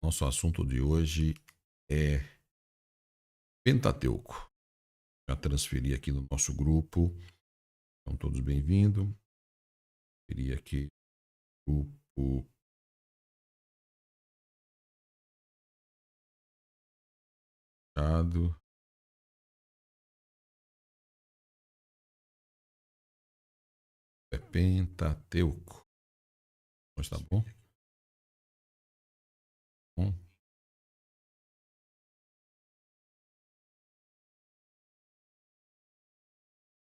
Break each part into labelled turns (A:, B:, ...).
A: Nosso assunto de hoje é Pentateuco. Já transferi aqui no nosso grupo. São todos bem-vindos. Transferi aqui o grupo. Fechado. É Pentateuco. Mas tá bom? Bom.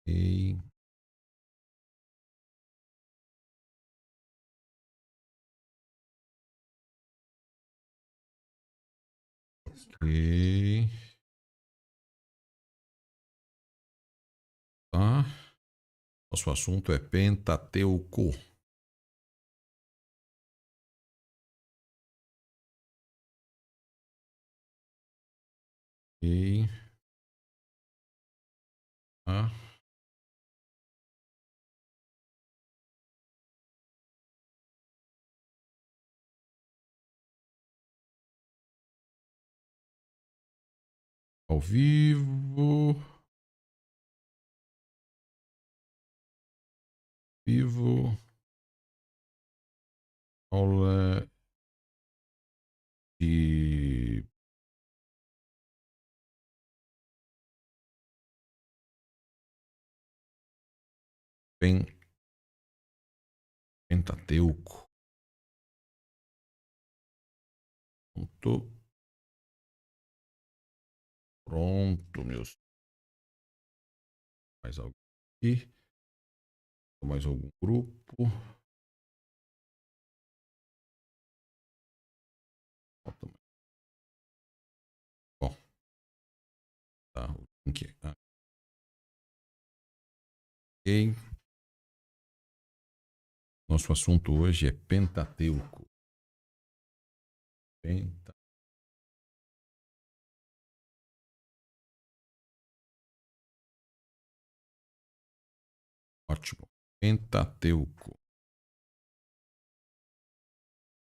A: E... Ok. Tá. Nosso assunto é Pentateuco. Ok. Tá. Ao vivo. Vivo. Aula de Pentateuco. Pronto. Pronto, meus. Mais alguém aqui? Mais algum grupo? Falta mais. Bom, tá. O link. Ok. Nosso assunto hoje é Pentateuco. Penta... Ótimo. Pentateuco.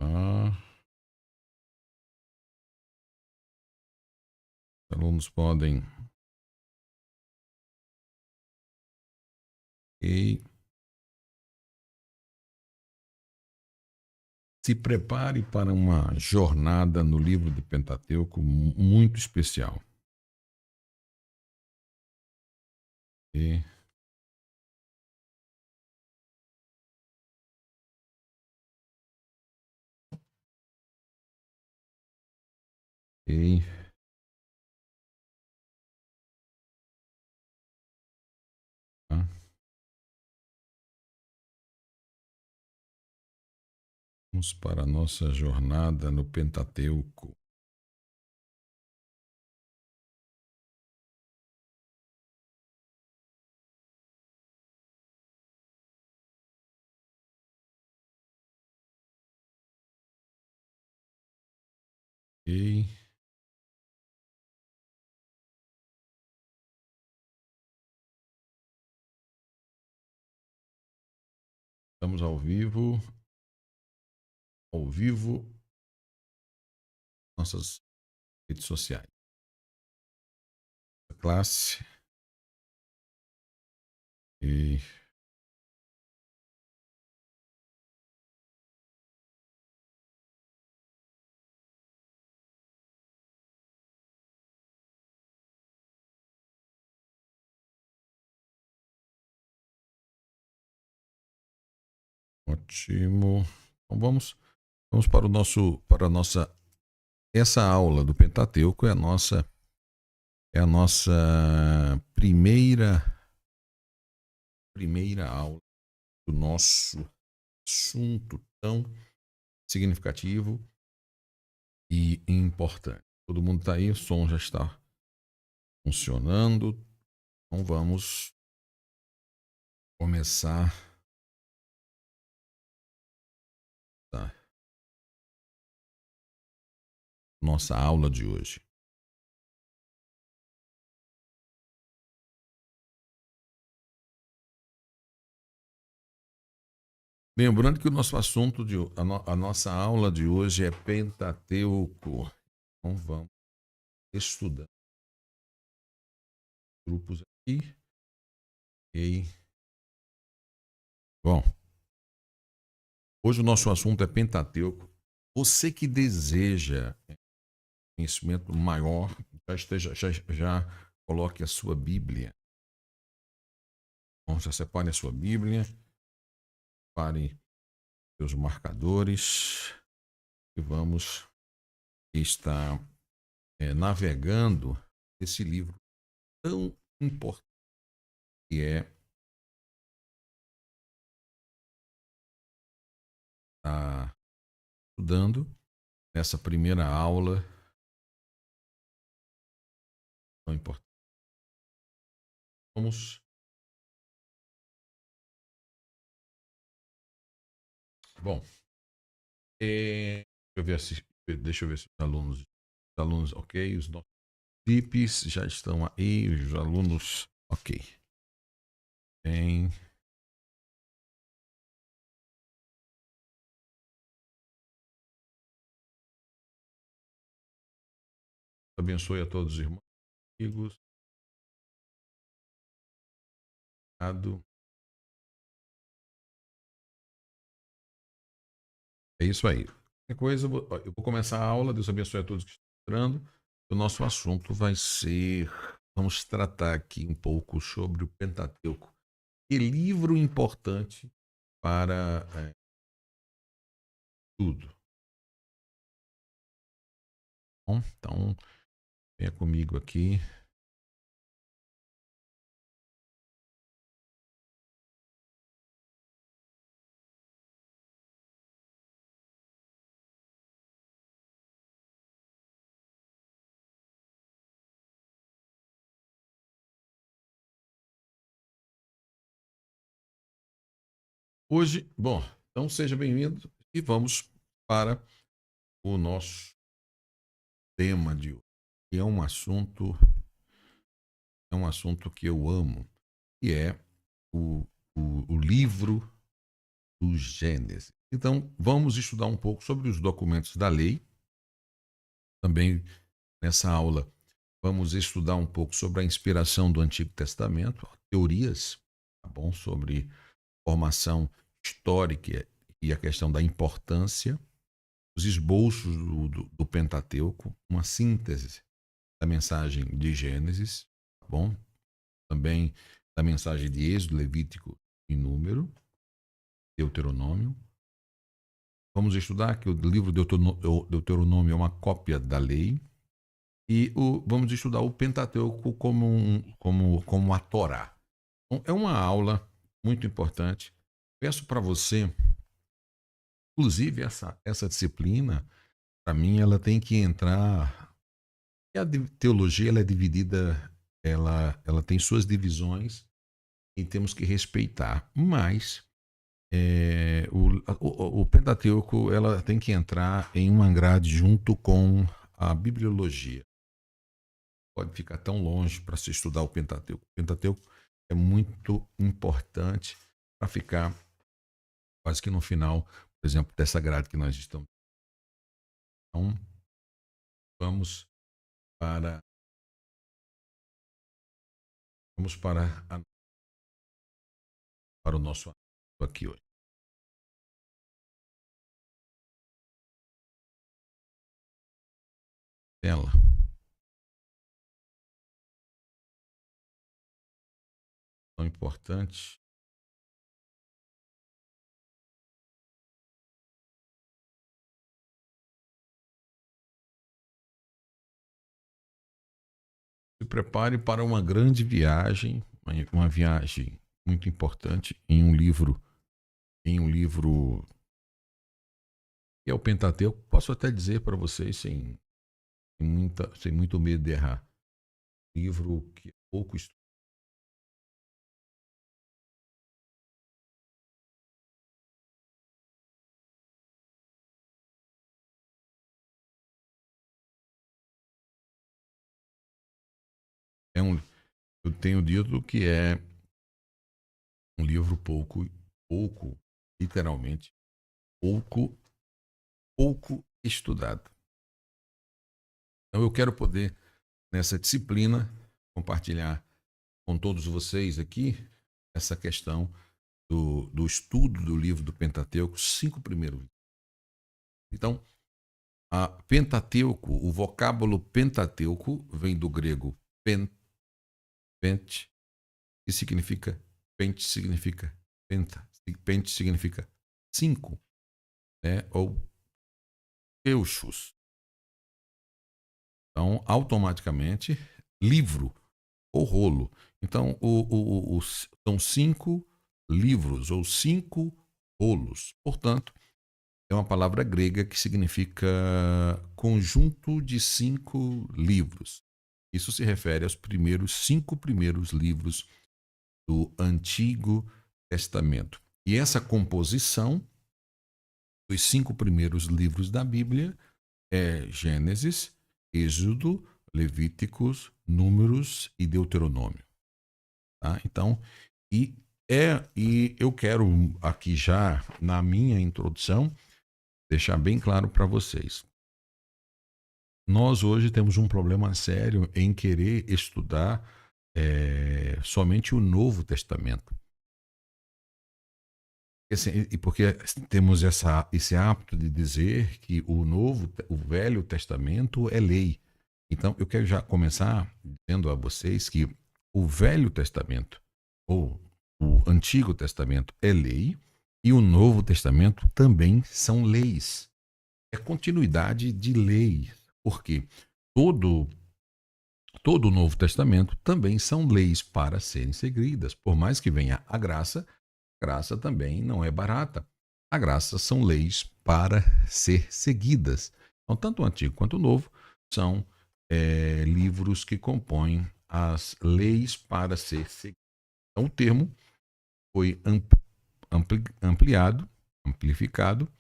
A: Ah, os alunos podem. Ok. Se prepare para uma jornada no livro de Pentateuco muito especial. E... Ok. Tá. Vamos para a nossa jornada no Pentateuco. Ok. Estamos ao vivo. Ao vivo. Nossas redes sociais. Classe. E... Ótimo. Então vamos para a nossa. Essa aula do Pentateuco é a nossa primeira aula do nosso assunto tão significativo e importante. Todo mundo está aí, o som já está funcionando. Então vamos começar a nossa aula de hoje. Lembrando que o nosso assunto, a nossa aula de hoje é Pentateuco. Então vamos estudar grupos aqui. Ok. Bom, hoje o nosso assunto é Pentateuco. Você que deseja conhecimento maior, já coloque a sua Bíblia. Então, já separe a sua Bíblia, pare seus marcadores e vamos estar navegando esse livro tão importante que é estar estudando nessa primeira aula tão importante. Vamos. Bom, deixa eu ver se os alunos, ok, os nossos tips já estão aí, os alunos, ok. Bem, abençoe a todos os irmãos, amigos. É isso aí. Qualquer coisa, eu vou começar a aula. Deus abençoe a todos que estão entrando. O nosso assunto vai ser. Vamos tratar aqui um pouco sobre o Pentateuco. Que livro importante para tudo. Bom, então, venha comigo aqui. Hoje, bom, então seja bem-vindo e vamos para o nosso tema de hoje. Que é um assunto que eu amo, que é o livro do Gênesis. Então, vamos estudar um pouco sobre os documentos da lei. Também, nessa aula, vamos estudar um pouco sobre a inspiração do Antigo Testamento, teorias, tá bom? Sobre formação histórica e a questão da importância, os esboços do Pentateuco, uma síntese da mensagem de Gênesis, tá bom? Também da mensagem de Êxodo, Levítico e Número, Deuteronômio. Vamos estudar que o livro Deuteronômio é uma cópia da lei. E vamos estudar o Pentateuco como a Torá. Então, é uma aula muito importante. Peço para você, inclusive essa disciplina, para mim, ela tem que entrar. A teologia ela é dividida, ela tem suas divisões e temos que respeitar. Mas o Pentateuco ela tem que entrar em uma grade junto com a bibliologia. Pode ficar tão longe para se estudar o Pentateuco. O Pentateuco é muito importante para ficar quase que no final, por exemplo, dessa grade que nós estamos. Então, vamos para vamos para o nosso assunto aqui hoje. Tela. Tão importante. Se prepare para uma grande viagem, uma viagem muito importante em um livro que é o Pentateuco. Posso até dizer para vocês sem muito medo de errar. Livro que é pouco estudado. Eu tenho dito que é um livro pouco literalmente, pouco estudado. Então eu quero poder, nessa disciplina, compartilhar com todos vocês aqui essa questão do estudo do livro do Pentateuco, 5 primeiros. Então, a Pentateuco, o vocábulo Pentateuco vem do grego pente, que significa, pente significa penta, pente significa 5, né? Ou euchos. Então, automaticamente, livro ou rolo. Então, são 5 livros ou 5 rolos. Portanto, é uma palavra grega que significa conjunto de 5 livros. Isso se refere aos 5 primeiros livros do Antigo Testamento. E essa composição dos 5 primeiros livros da Bíblia é Gênesis, Êxodo, Levíticos, Números e Deuteronômio. Tá? Então, e eu quero aqui já, na minha introdução, deixar bem claro para vocês. Nós hoje temos um problema sério em querer estudar somente o Novo Testamento. Porque temos esse hábito de dizer que o Velho Testamento é lei. Então, eu quero já começar dizendo a vocês que o Velho Testamento, ou o Antigo Testamento, é lei, e o Novo Testamento também são leis. É continuidade de lei, porque todo o Novo Testamento também são leis para serem seguidas. Por mais que venha a graça também não é barata. A graça são leis para ser seguidas. Então, tanto o Antigo quanto o Novo são livros que compõem as leis para ser seguidas. Então, o termo foi amplificado,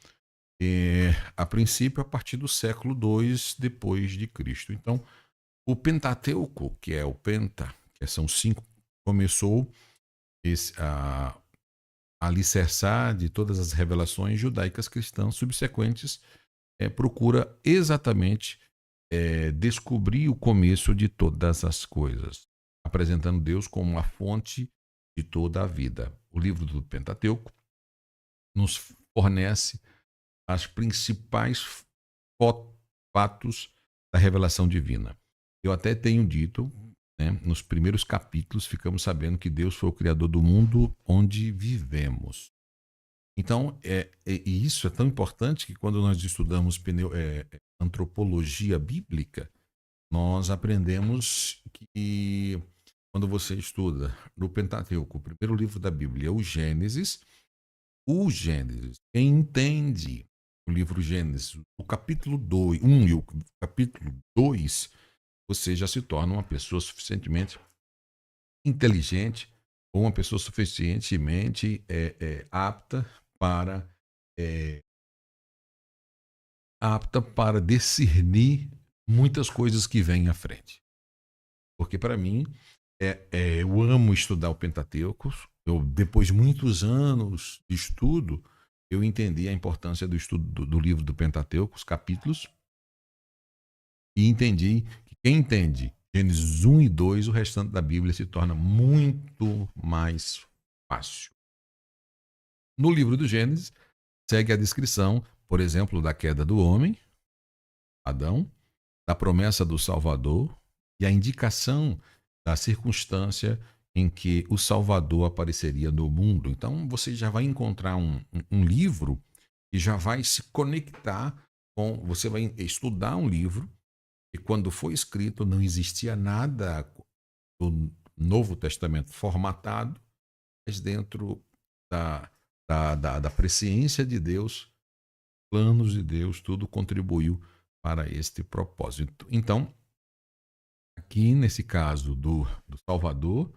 A: a princípio a partir do século II depois de Cristo. Então, o Pentateuco, que é o Penta, que são 5, começou a alicerçar de todas as revelações judaicas cristãs subsequentes, procura exatamente descobrir o começo de todas as coisas, apresentando Deus como a fonte de toda a vida. O livro do Pentateuco nos fornece as principais fatos da revelação divina. Eu até tenho dito, né, nos primeiros capítulos, ficamos sabendo que Deus foi o criador do mundo onde vivemos. Então, e isso é tão importante que quando nós estudamos antropologia bíblica, nós aprendemos que quando você estuda no Pentateuco, o primeiro livro da Bíblia, o Gênesis, quem entende o livro Gênesis, o capítulo 1 e o capítulo 2, você já se torna uma pessoa suficientemente inteligente ou uma pessoa suficientemente apta para discernir muitas coisas que vêm à frente. Porque para mim, eu amo estudar o Pentateuco. Depois de muitos anos de estudo, eu entendi a importância do estudo do livro do Pentateuco, os capítulos, e entendi que quem entende Gênesis 1 e 2, o restante da Bíblia se torna muito mais fácil. No livro do Gênesis, segue a descrição, por exemplo, da queda do homem, Adão, da promessa do Salvador e a indicação da circunstância em que o Salvador apareceria no mundo. Então, você já vai encontrar um livro que já vai se conectar com... Você vai estudar um livro e quando foi escrito não existia nada do Novo Testamento formatado, mas dentro da presciência de Deus, planos de Deus, tudo contribuiu para este propósito. Então, aqui nesse caso do Salvador,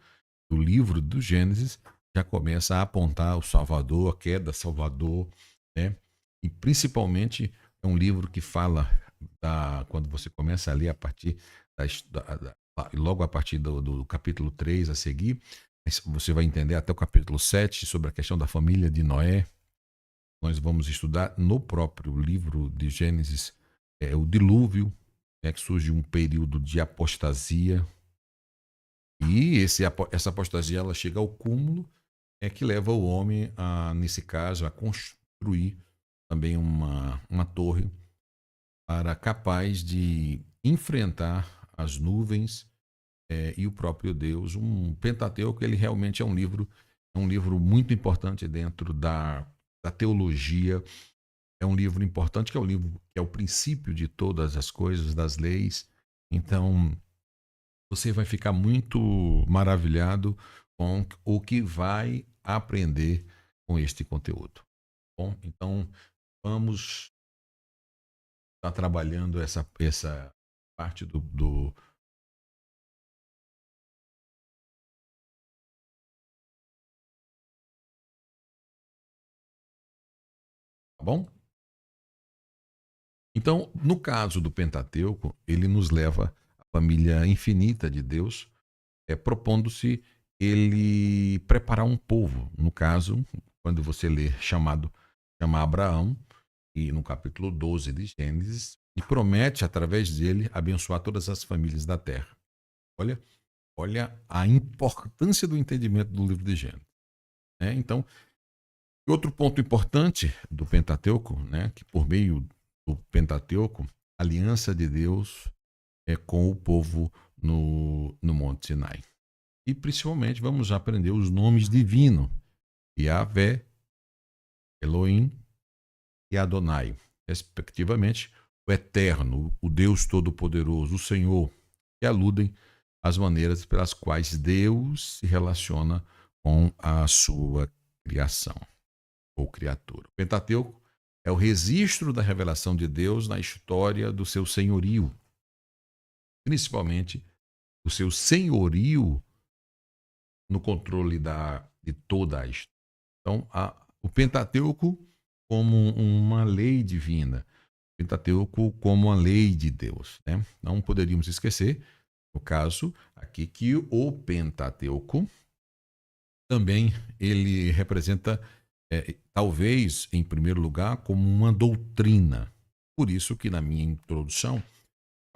A: do livro do Gênesis, já começa a apontar o Salvador, a queda Salvador, né? E principalmente é um livro que fala, quando você começa a ler a partir logo a partir do capítulo 3 a seguir, você vai entender até o capítulo 7 sobre a questão da família de Noé, nós vamos estudar no próprio livro de Gênesis, o dilúvio, que surge um período de apostasia, e essa apostasia ela chega ao cúmulo, que leva o homem, nesse caso, a construir também uma torre para capaz de enfrentar as nuvens, e o próprio Deus. Um Pentateuco, ele realmente é um livro muito importante dentro da teologia. É um livro importante, que é o livro que é o princípio de todas as coisas, das leis. Então, você vai ficar muito maravilhado com o que vai aprender com este conteúdo. Bom, então vamos estar trabalhando essa parte tá bom? Então, no caso do Pentateuco, ele nos leva à família infinita de Deus, propondo-se ele preparar um povo. No caso, quando você lê chama Abraão, e no capítulo 12 de Gênesis, e promete, através dele, abençoar todas as famílias da terra. Olha, olha a importância do entendimento do livro de Gênesis. Então, outro ponto importante do Pentateuco, que por meio do Pentateuco, a aliança de Deus com o povo no Monte Sinai. E principalmente vamos aprender os nomes divinos: Yahvé, Elohim e Adonai, respectivamente, o Eterno, o Deus Todo-Poderoso, o Senhor, que aludem às maneiras pelas quais Deus se relaciona com a sua criação ou criatura. O Pentateuco é o registro da revelação de Deus na história do seu senhorio, principalmente o seu senhorio no controle de toda a história. Então, o Pentateuco como uma lei divina, o Pentateuco como uma lei de Deus. Não poderíamos esquecer, no caso aqui, que o Pentateuco também ele representa, talvez, em primeiro lugar, como uma doutrina. Por isso que na minha introdução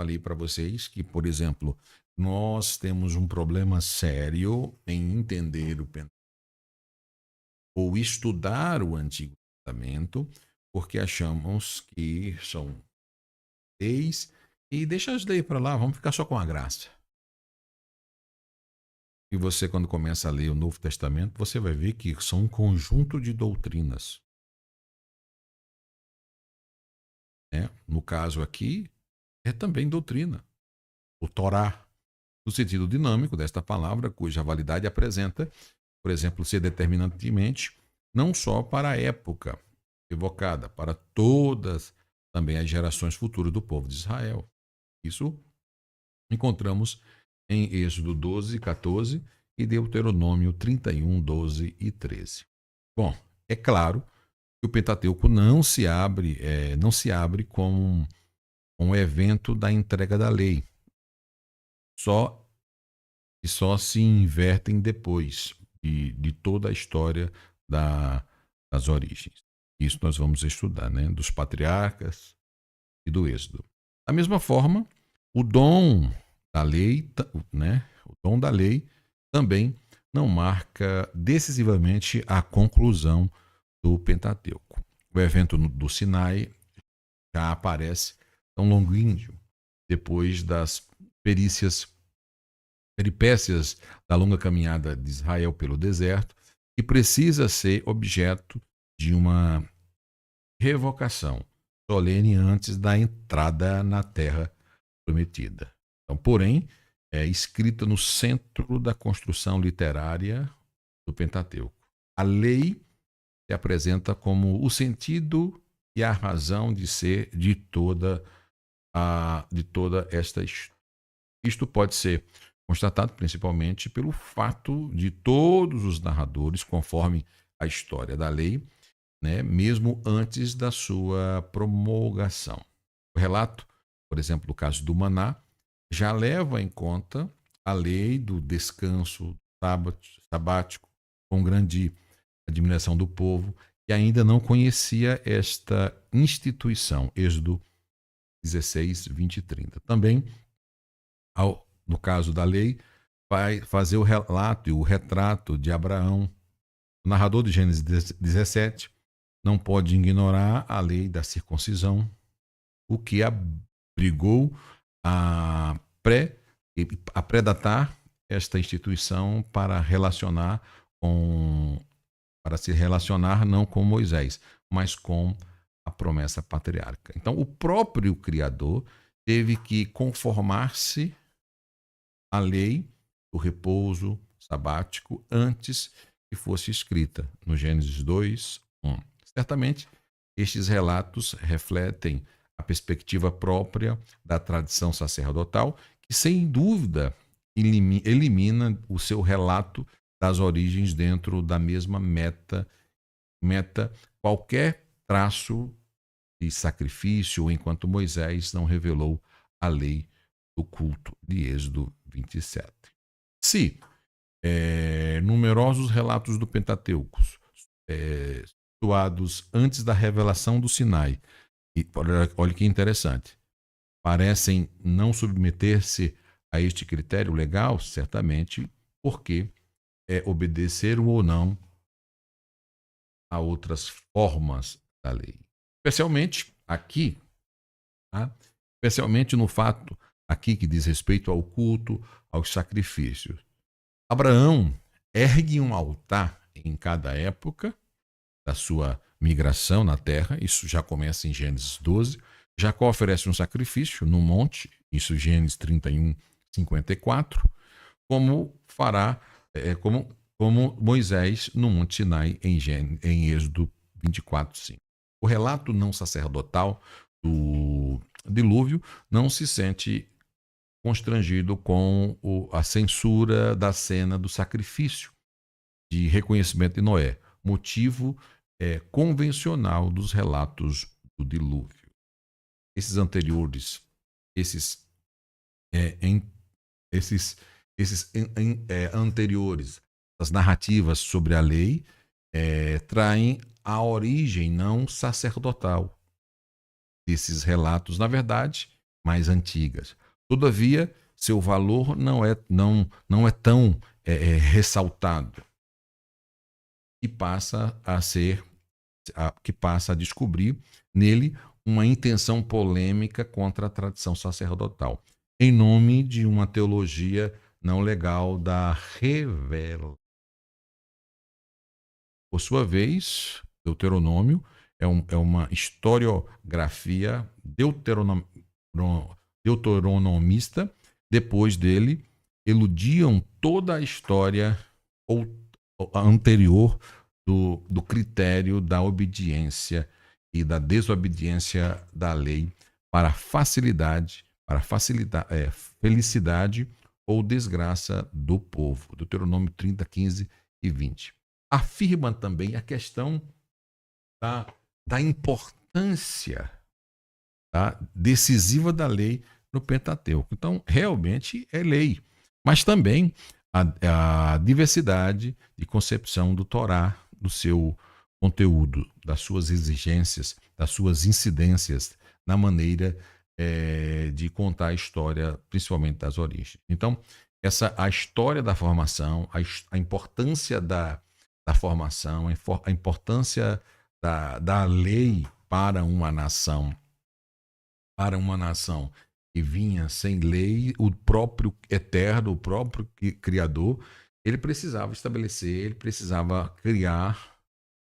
A: falei para vocês que, por exemplo, nós temos um problema sério em entender o Pentateuco ou estudar o Antigo Testamento, porque achamos que são leis e deixa as leis para lá, vamos ficar só com a graça. E você, quando começa a ler o Novo Testamento, você vai ver que são um conjunto de doutrinas. No caso aqui, é também doutrina. O Torá, no sentido dinâmico desta palavra, cuja validade apresenta, por exemplo, ser determinantemente não só para a época evocada, para todas também as gerações futuras do povo de Israel. Isso encontramos em Êxodo 12, 14 e Deuteronômio 31, 12 e 13. Bom, é claro que o Pentateuco não se abre com um evento da entrega da lei. Só se invertem depois de toda a história das origens. Isso nós vamos estudar, dos patriarcas e do Êxodo. Da mesma forma, o dom da lei, o dom da lei também não marca decisivamente a conclusão do Pentateuco. O evento do Sinai já aparece tão longínquo depois das peripécias da longa caminhada de Israel pelo deserto, e precisa ser objeto de uma revocação solene antes da entrada na terra prometida. Então, porém, é escrita no centro da construção literária do Pentateuco. A lei se apresenta como o sentido e a razão de ser de toda esta história. Isto pode ser constatado principalmente pelo fato de todos os narradores, conforme a história da lei, mesmo antes da sua promulgação. O relato, por exemplo, do caso do maná, já leva em conta a lei do descanso sabático, com grande admiração do povo, que ainda não conhecia esta instituição, Êxodo 16, 20 e 30. Também, no caso da lei, vai fazer o relato e o retrato de Abraão. O narrador de Gênesis 17 não pode ignorar a lei da circuncisão, o que abrigou a predatar esta instituição para se relacionar não com Moisés, mas com a promessa patriarca. Então, o próprio Criador teve que conformar-se à lei do repouso sabático antes que fosse escrita, no Gênesis 2, 1. Certamente, estes relatos refletem a perspectiva própria da tradição sacerdotal, que sem dúvida elimina o seu relato das origens dentro da mesma meta qualquer traço de sacrifício, enquanto Moisés não revelou a lei do culto, de Êxodo 27. Se numerosos relatos do Pentateuco, situados antes da revelação do Sinai, e olha que interessante, parecem não submeter-se a este critério legal, certamente porque obedeceram ou não a outras formas da lei. Especialmente aqui, tá? Especialmente no fato aqui que diz respeito ao culto, aos sacrifícios. Abraão ergue um altar em cada época da sua migração na terra, isso já começa em Gênesis 12. Jacó oferece um sacrifício no monte, isso Gênesis 31, 54, como fará, como Moisés no Monte Sinai em Êxodo 24, 5. O relato não sacerdotal do dilúvio não se sente constrangido com a censura da cena do sacrifício de reconhecimento de Noé, motivo convencional dos relatos do dilúvio. Esses anteriores, anteriores, as narrativas sobre a lei, traem a origem não sacerdotal desses relatos, na verdade, mais antigas. Todavia, seu valor não é tão ressaltado, e passa a descobrir nele uma intenção polêmica contra a tradição sacerdotal, em nome de uma teologia não legal da revelação. Por sua vez, Deuteronômio é uma historiografia deuteronomista. Depois dele, eludiam toda a história anterior do critério da obediência e da desobediência da lei para felicidade ou desgraça do povo. Deuteronômio 30, 15 e 20. Afirma também a questão da importância decisiva da lei no Pentateuco. Então, realmente é lei, mas também a diversidade de concepção do Torá, do seu conteúdo, das suas exigências, das suas incidências na maneira de contar a história, principalmente das origens. Então, a história da formação, a importância da formação, a importância da lei para uma nação que vinha sem lei, o próprio Eterno, o próprio Criador, ele precisava estabelecer, ele precisava criar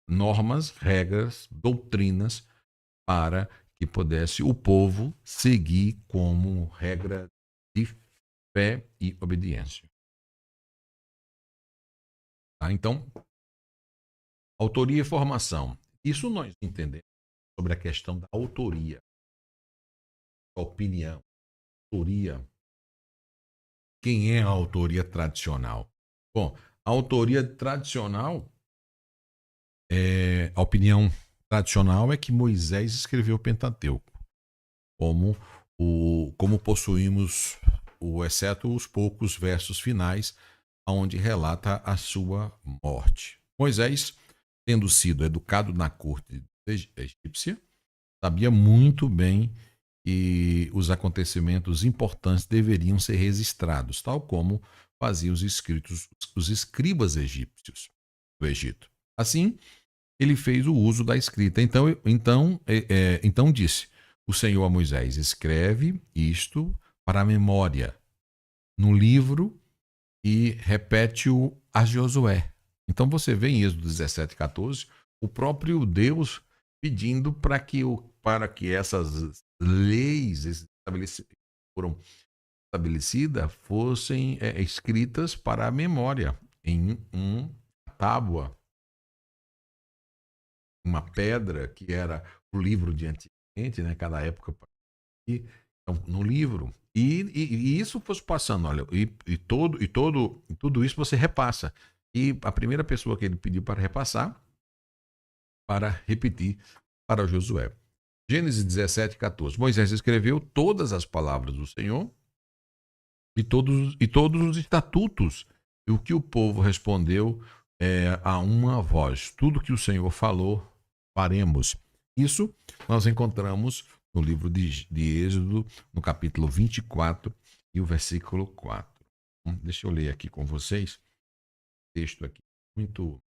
A: normas, regras, doutrinas para que pudesse o povo seguir como regra de fé e obediência. Então, autoria e formação. Isso nós entendemos sobre a questão da autoria, a opinião, autoria. Quem é a autoria tradicional? Bom, a autoria tradicional, a opinião tradicional é que Moisés escreveu o Pentateuco, como possuímos, exceto os poucos versos finais, onde relata a sua morte. Moisés tendo sido educado na corte egípcia, sabia muito bem que os acontecimentos importantes deveriam ser registrados, tal como faziam os escritos, os escribas egípcios do Egito. Assim, ele fez o uso da escrita. Então disse o Senhor a Moisés: escreve isto para a memória no livro e repete-o a Josué. Então você vê em Êxodo 17:14 o próprio Deus pedindo para que essas leis foram estabelecidas fossem escritas para a memória em tábua, uma pedra que era o livro de antigamente, né? Cada época então, no livro. E isso fosse passando, olha, e tudo isso você repassa. E a primeira pessoa que ele pediu para repassar, para repetir para Josué. Gênesis 17:14. Moisés escreveu todas as palavras do Senhor e todos os estatutos. E o que o povo respondeu a uma voz: tudo que o Senhor falou, faremos. Isso nós encontramos no livro de Êxodo, no capítulo 24 e o versículo 4. Deixa eu ler aqui com vocês. Texto aqui muito,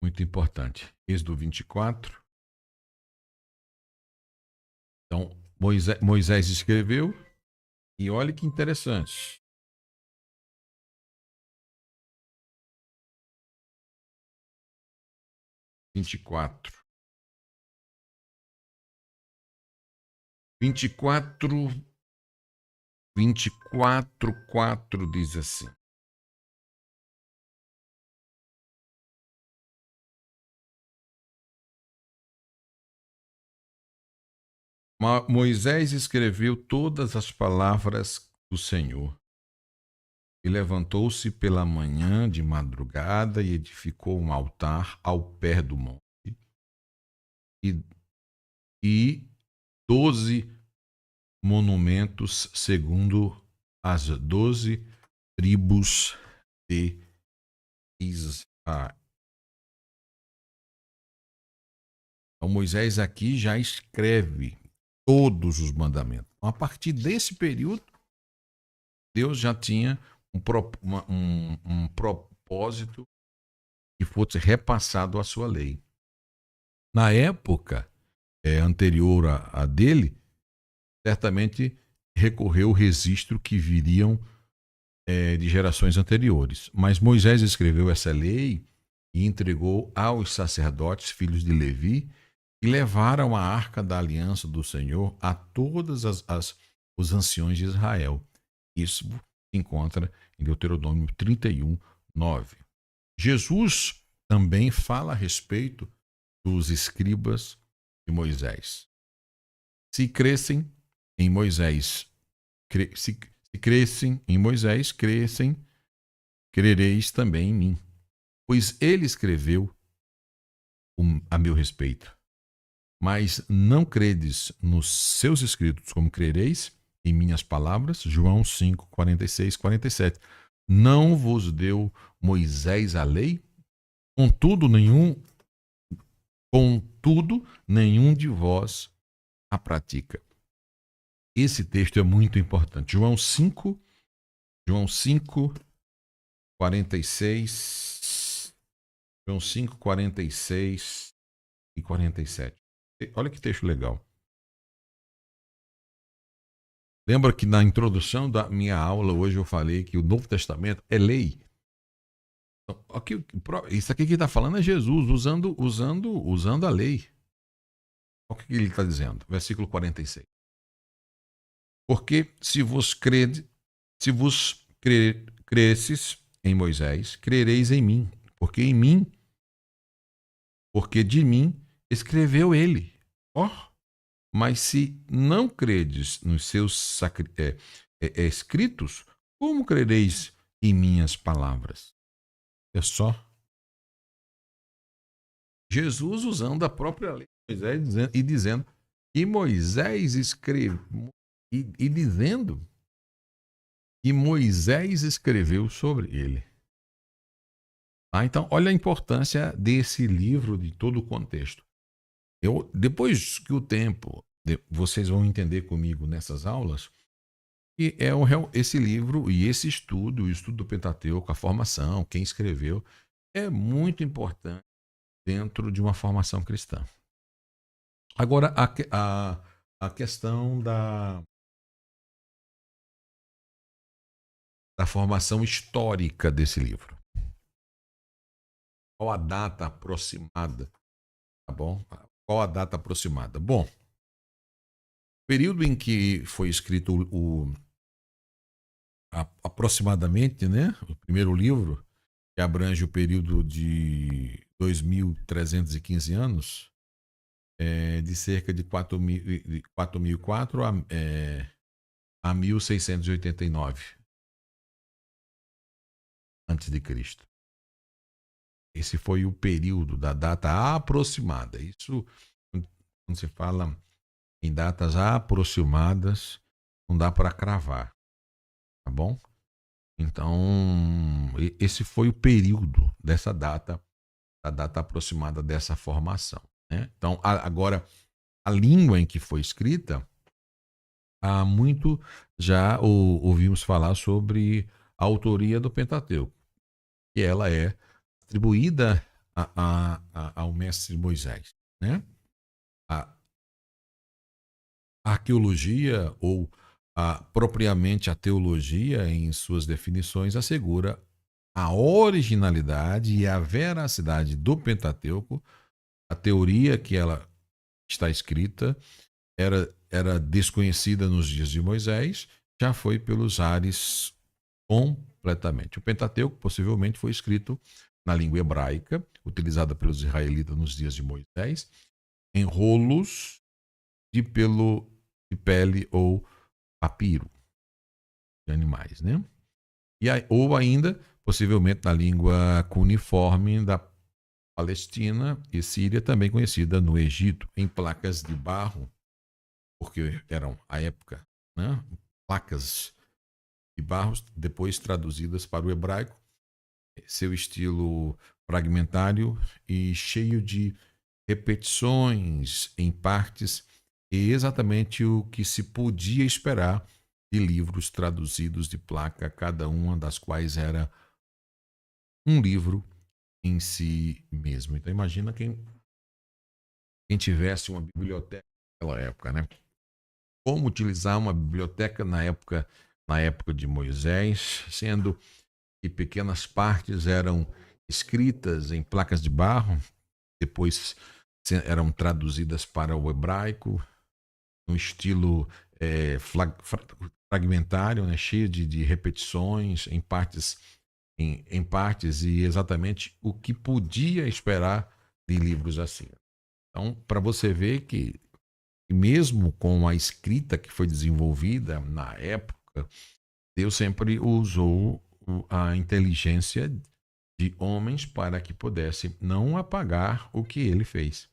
A: muito importante. Êxodo 24. Então, Moisés escreveu, e olha que interessante. Vinte e quatro, 4 diz assim: Moisés escreveu todas as palavras do Senhor e levantou-se pela manhã de madrugada e edificou um altar ao pé do monte e, e 12 monumentos segundo as 12 tribos de Israel. Então Moisés aqui já escreve todos os mandamentos. Então, a partir desse período, Deus já tinha um propósito que fosse repassado à sua lei. Na época anterior a dele, certamente recorreu ao registro que viriam de gerações anteriores. Mas Moisés escreveu essa lei e entregou aos sacerdotes, filhos de Levi, e levaram a arca da aliança do Senhor a todos os anciões de Israel. Isso se encontra em Deuteronômio 31:9. Jesus também fala a respeito dos escribas de Moisés. Se crescem em Moisés, se crescem em Moisés, crereis também em mim, pois ele escreveu a meu respeito. Mas não credes nos seus escritos, como crereis em minhas palavras. João 5, 46, 47. Não vos deu Moisés a lei? Contudo, nenhum de vós a pratica. Esse texto é muito importante. João 5, 46. João 5, 46 e 47. Olha que texto legal. Lembra que na introdução da minha aula hoje eu falei que o Novo Testamento é lei. Então, isso aqui que está falando é Jesus usando a lei. Olha o que ele está dizendo. Versículo 46. Porque se vos cresces em Moisés, crereis em mim, porque de mim escreveu ele. Mas se não credes nos seus escritos, como crereis em minhas palavras? É só Jesus usando a própria lei de Moisés e dizendo que Moisés escreveu e dizendo que Moisés escreveu sobre ele. Tá? Então, olha a importância desse livro, de todo o contexto. Depois que o tempo, vocês vão entender comigo nessas aulas, que esse livro e esse estudo, o estudo do Pentateuco, a formação, quem escreveu, é muito importante dentro de uma formação cristã. Agora, a questão da formação histórica desse livro. Qual a data aproximada? Tá bom? Qual a data aproximada? Bom, o período em que foi escrito aproximadamente, né, o primeiro livro, que abrange o período de 2.315 anos, de cerca de 4.004 a 1.689 antes de Cristo. Esse foi o período da data aproximada. Isso, quando se fala em datas aproximadas, não dá para cravar, tá bom? Então, esse foi o período dessa data, a data aproximada dessa formação, né? Então, agora, a língua em que foi escrita, há muito já ouvimos falar sobre a autoria do Pentateuco, que ela é atribuída ao mestre Moisés, né? A arqueologia ou propriamente a teologia, em suas definições, assegura a originalidade e a veracidade do Pentateuco. A teoria que ela está escrita era desconhecida nos dias de Moisés, já foi pelos ares completamente. O Pentateuco possivelmente foi escrito na língua hebraica, utilizada pelos israelitas nos dias de Moisés, em rolos de pelo de pele ou papiro de animais, né? Ou ainda, possivelmente, na língua cuneiforme da Palestina e Síria, também conhecida no Egito, em placas de barro, porque eram, à época, né, placas de barro, depois traduzidas para o hebraico, seu estilo fragmentário e cheio de repetições em partes, e exatamente o que se podia esperar de livros traduzidos de placa, cada uma das quais era um livro em si mesmo. Então imagina quem tivesse uma biblioteca naquela época, né? Como utilizar uma biblioteca na época de Moisés, sendo que pequenas partes eram escritas em placas de barro, depois eram traduzidas para o hebraico, no estilo fragmentário, né, cheio de repetições em partes, em partes, e exatamente o que podia esperar de livros assim. Então, para você ver que mesmo com a escrita que foi desenvolvida na época, Deus sempre usou a inteligência de homens para que pudesse não apagar o que ele fez.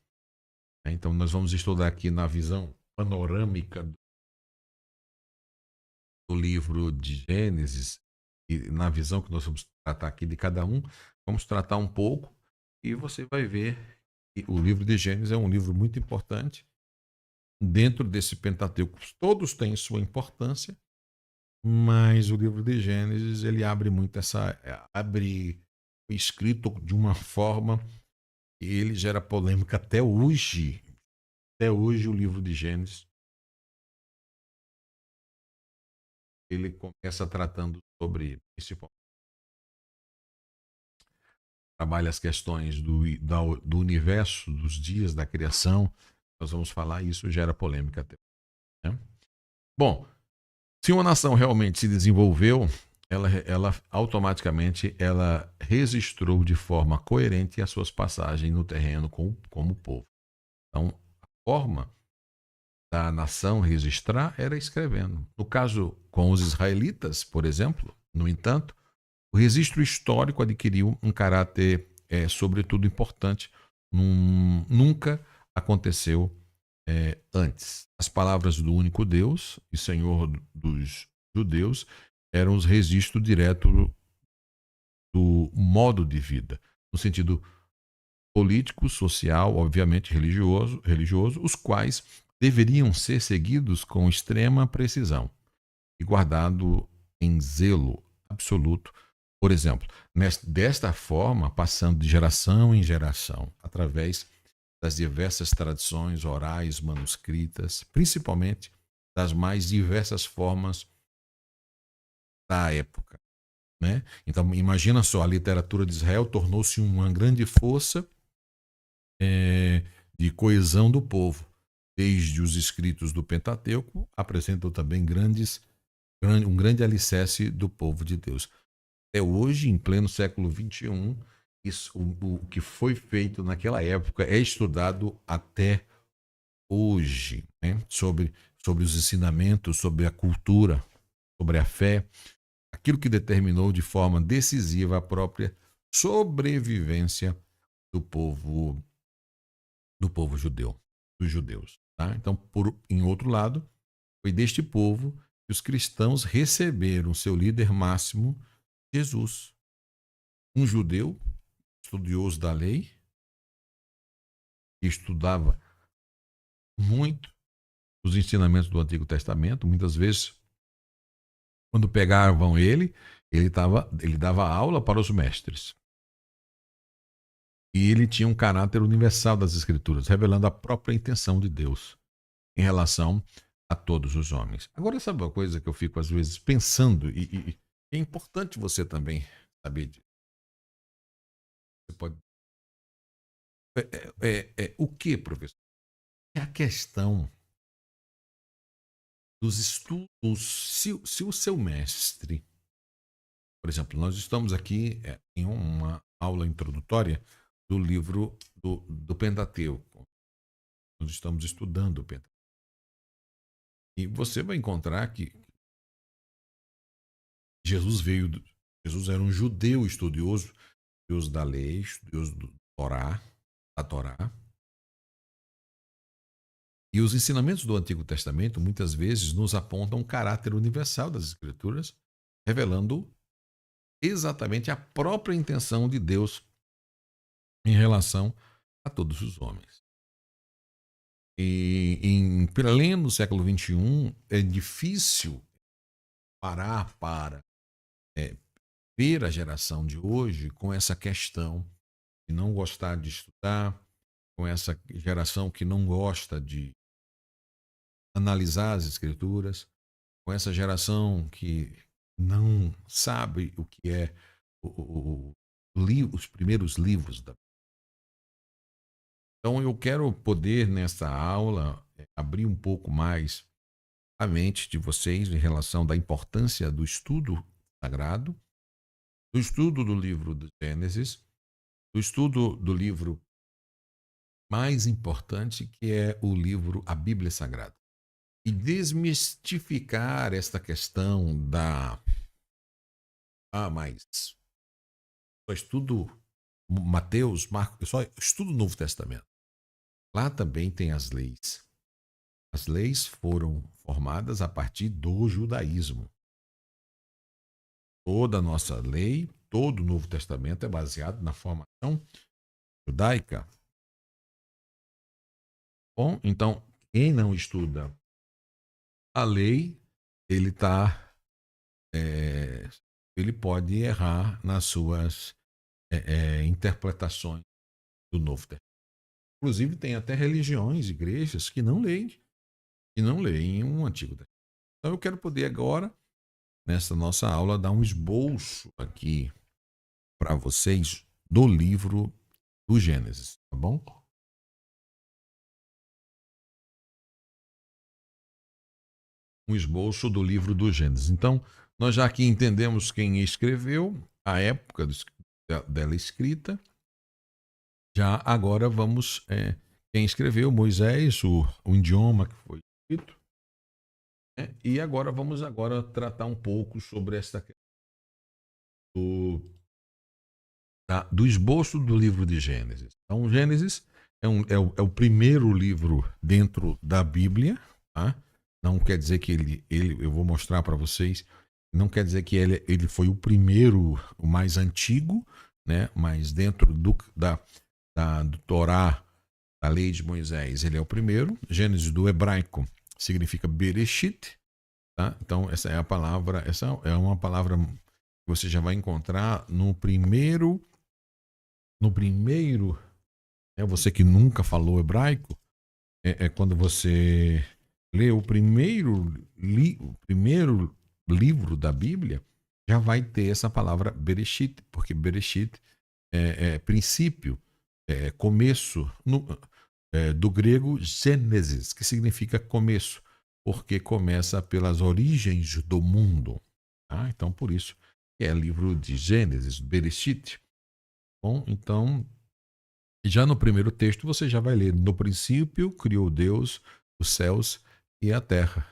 A: Então, nós vamos estudar aqui na visão panorâmica do livro de Gênesis, e na visão que nós vamos tratar aqui de cada um, vamos tratar um pouco, e você vai ver que o livro de Gênesis é um livro muito importante. Dentro desse Pentateuco, todos têm sua importância, mas o livro de Gênesis, ele abre muito abre o escrito de uma forma que ele gera polêmica até hoje. Até hoje o livro de Gênesis, ele começa tratando sobre, principalmente, trabalha as questões do universo, dos dias da criação. Nós vamos falar, isso gera polêmica até hoje, né? Bom, se uma nação realmente se desenvolveu, ela automaticamente ela registrou de forma coerente as suas passagens no terreno como povo. Então, a forma da nação registrar era escrevendo. No caso com os israelitas, por exemplo, no entanto, o registro histórico adquiriu um caráter, sobretudo, importante. Nunca aconteceu antes. As palavras do único Deus e Senhor dos judeus eram os registros diretos do modo de vida. no sentido político, social, obviamente religioso, os quais deveriam ser seguidos com extrema precisão e guardado em zelo absoluto. Por exemplo, desta forma, passando de geração em geração, através das diversas tradições orais manuscritas, principalmente das mais diversas formas da época, né? Então, imagina só, a literatura de Israel tornou-se uma grande força de coesão do povo. Desde os escritos do Pentateuco, apresentam também um grande alicerce do povo de Deus. Até hoje, em pleno século XXI, o que foi feito naquela época é estudado até hoje, né? Sobre os ensinamentos, sobre a cultura, sobre a fé, aquilo que determinou de forma decisiva a própria sobrevivência do povo judeu, dos judeus. Tá? Então, em outro lado, foi deste povo que os cristãos receberam seu líder máximo, Jesus, um judeu estudioso da lei, que estudava muito os ensinamentos do Antigo Testamento. Muitas vezes, quando pegavam ele dava aula para os mestres. E ele tinha um caráter universal das Escrituras, revelando a própria intenção de Deus em relação a todos os homens. Agora, sabe uma coisa que eu fico às vezes pensando, e é importante você também saber disso. Você pode. O que, professor? É a questão dos estudos. Se o seu mestre, por exemplo, nós estamos aqui em uma aula introdutória do livro do Pentateuco. Nós estamos estudando o Pentateuco. E você vai encontrar que Jesus era um judeu estudioso, estudioso da lei, estudioso da Torá. E os ensinamentos do Antigo Testamento muitas vezes nos apontam o caráter universal das Escrituras, revelando exatamente a própria intenção de Deus em relação a todos os homens. E em pleno século XXI é difícil parar para ver a geração de hoje com essa questão de não gostar de estudar, com essa geração que não gosta de analisar as escrituras, com essa geração que não sabe o que é os primeiros livros da. Então eu quero poder nessa aula abrir um pouco mais a mente de vocês em relação da importância do estudo sagrado, do estudo do livro do Gênesis, do estudo do livro mais importante, que é o livro A Bíblia Sagrada. E desmistificar esta questão mas só estudo Mateus, Marcos, eu só estudo o Novo Testamento. Lá também tem as leis. As leis foram formadas a partir do judaísmo. Toda a nossa lei, todo o Novo Testamento é baseado na formação judaica. Bom, então, quem não estuda a lei, ele ele pode errar nas suas interpretações do Novo Testamento. Inclusive, tem até religiões, igrejas que não leem o Antigo Testamento. Então, eu quero poder agora, nessa nossa aula, dar um esboço aqui para vocês do livro do Gênesis, tá bom? Um esboço do livro do Gênesis. Então, nós já aqui entendemos quem escreveu, a época dela escrita. Já agora vamos, quem escreveu, Moisés, o idioma que foi escrito. E agora vamos tratar um pouco sobre esta questão do esboço do livro de Gênesis. Então, Gênesis é o primeiro livro dentro da Bíblia, tá? Não quer dizer que eu vou mostrar para vocês, não quer dizer que ele foi o primeiro, o mais antigo, né? Mas dentro do Torá, da lei de Moisés, ele é o primeiro. Gênesis do hebraico significa Bereshit, tá? Então essa é uma palavra que você já vai encontrar no primeiro, você que nunca falou hebraico, é quando você lê o primeiro livro da Bíblia, já vai ter essa palavra Bereshit, porque Bereshit é princípio, começo, do grego Gênesis, que significa começo, porque começa pelas origens do mundo. Tá? Então, por isso que é livro de Gênesis, Bereshit. Bom, então, já no primeiro texto você já vai ler: no princípio criou Deus os céus e a terra.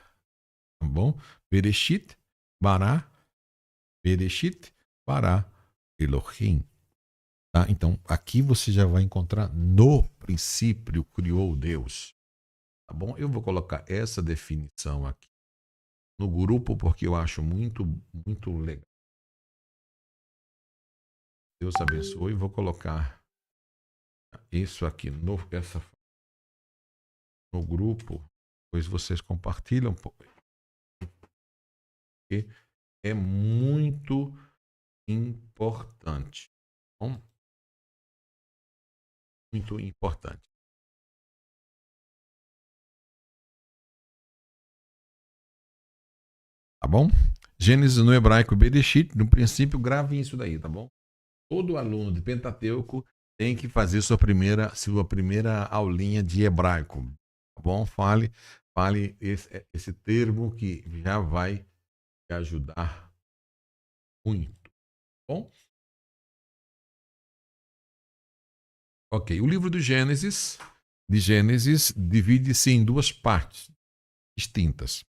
A: Tá bom? Bereshit, bara, Bereshit, bara, Elohim. Tá? Então, aqui você já vai encontrar: no princípio criou Deus. Tá bom? Eu vou colocar essa definição aqui no grupo porque eu acho muito, muito legal. Deus abençoe. Vou colocar isso aqui no grupo, pois vocês compartilham, porque é muito importante. Bom, muito importante. Tá bom? Gênesis no hebraico, Bereshit, no princípio, grave isso daí, tá bom? Todo aluno de Pentateuco tem que fazer sua primeira aulinha de hebraico, tá bom? Fale esse termo que já vai te ajudar muito, tá bom? Ok, o livro de Gênesis divide-se em duas partes distintas,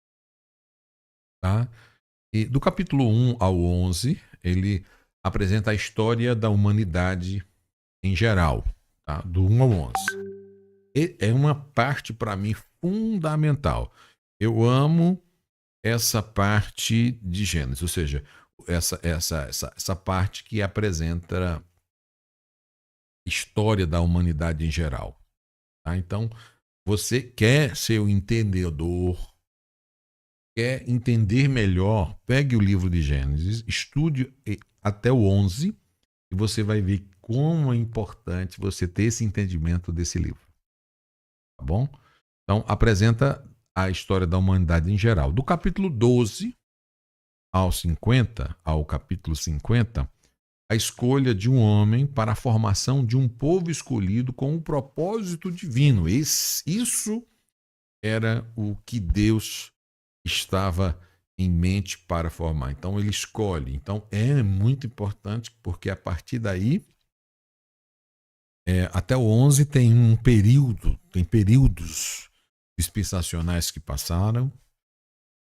A: tá? E do capítulo 1 ao 11, ele apresenta a história da humanidade em geral, tá? Do 1 ao 11. E é uma parte, para mim, fundamental. Eu amo essa parte de Gênesis, ou seja, essa parte que apresenta a história da humanidade em geral. Tá? Então, você quer ser o entendedor, quer entender melhor, pegue o livro de Gênesis, estude até o 11 e você vai ver como é importante você ter esse entendimento desse livro. Tá bom? Então, apresenta a história da humanidade em geral. Do capítulo 12 ao capítulo 50, a escolha de um homem para a formação de um povo escolhido com um propósito divino. Isso era o que Deus estava em mente para formar. Então, ele escolhe. Então, é muito importante, porque a partir daí, até o 11 tem tem períodos dispensacionais que passaram,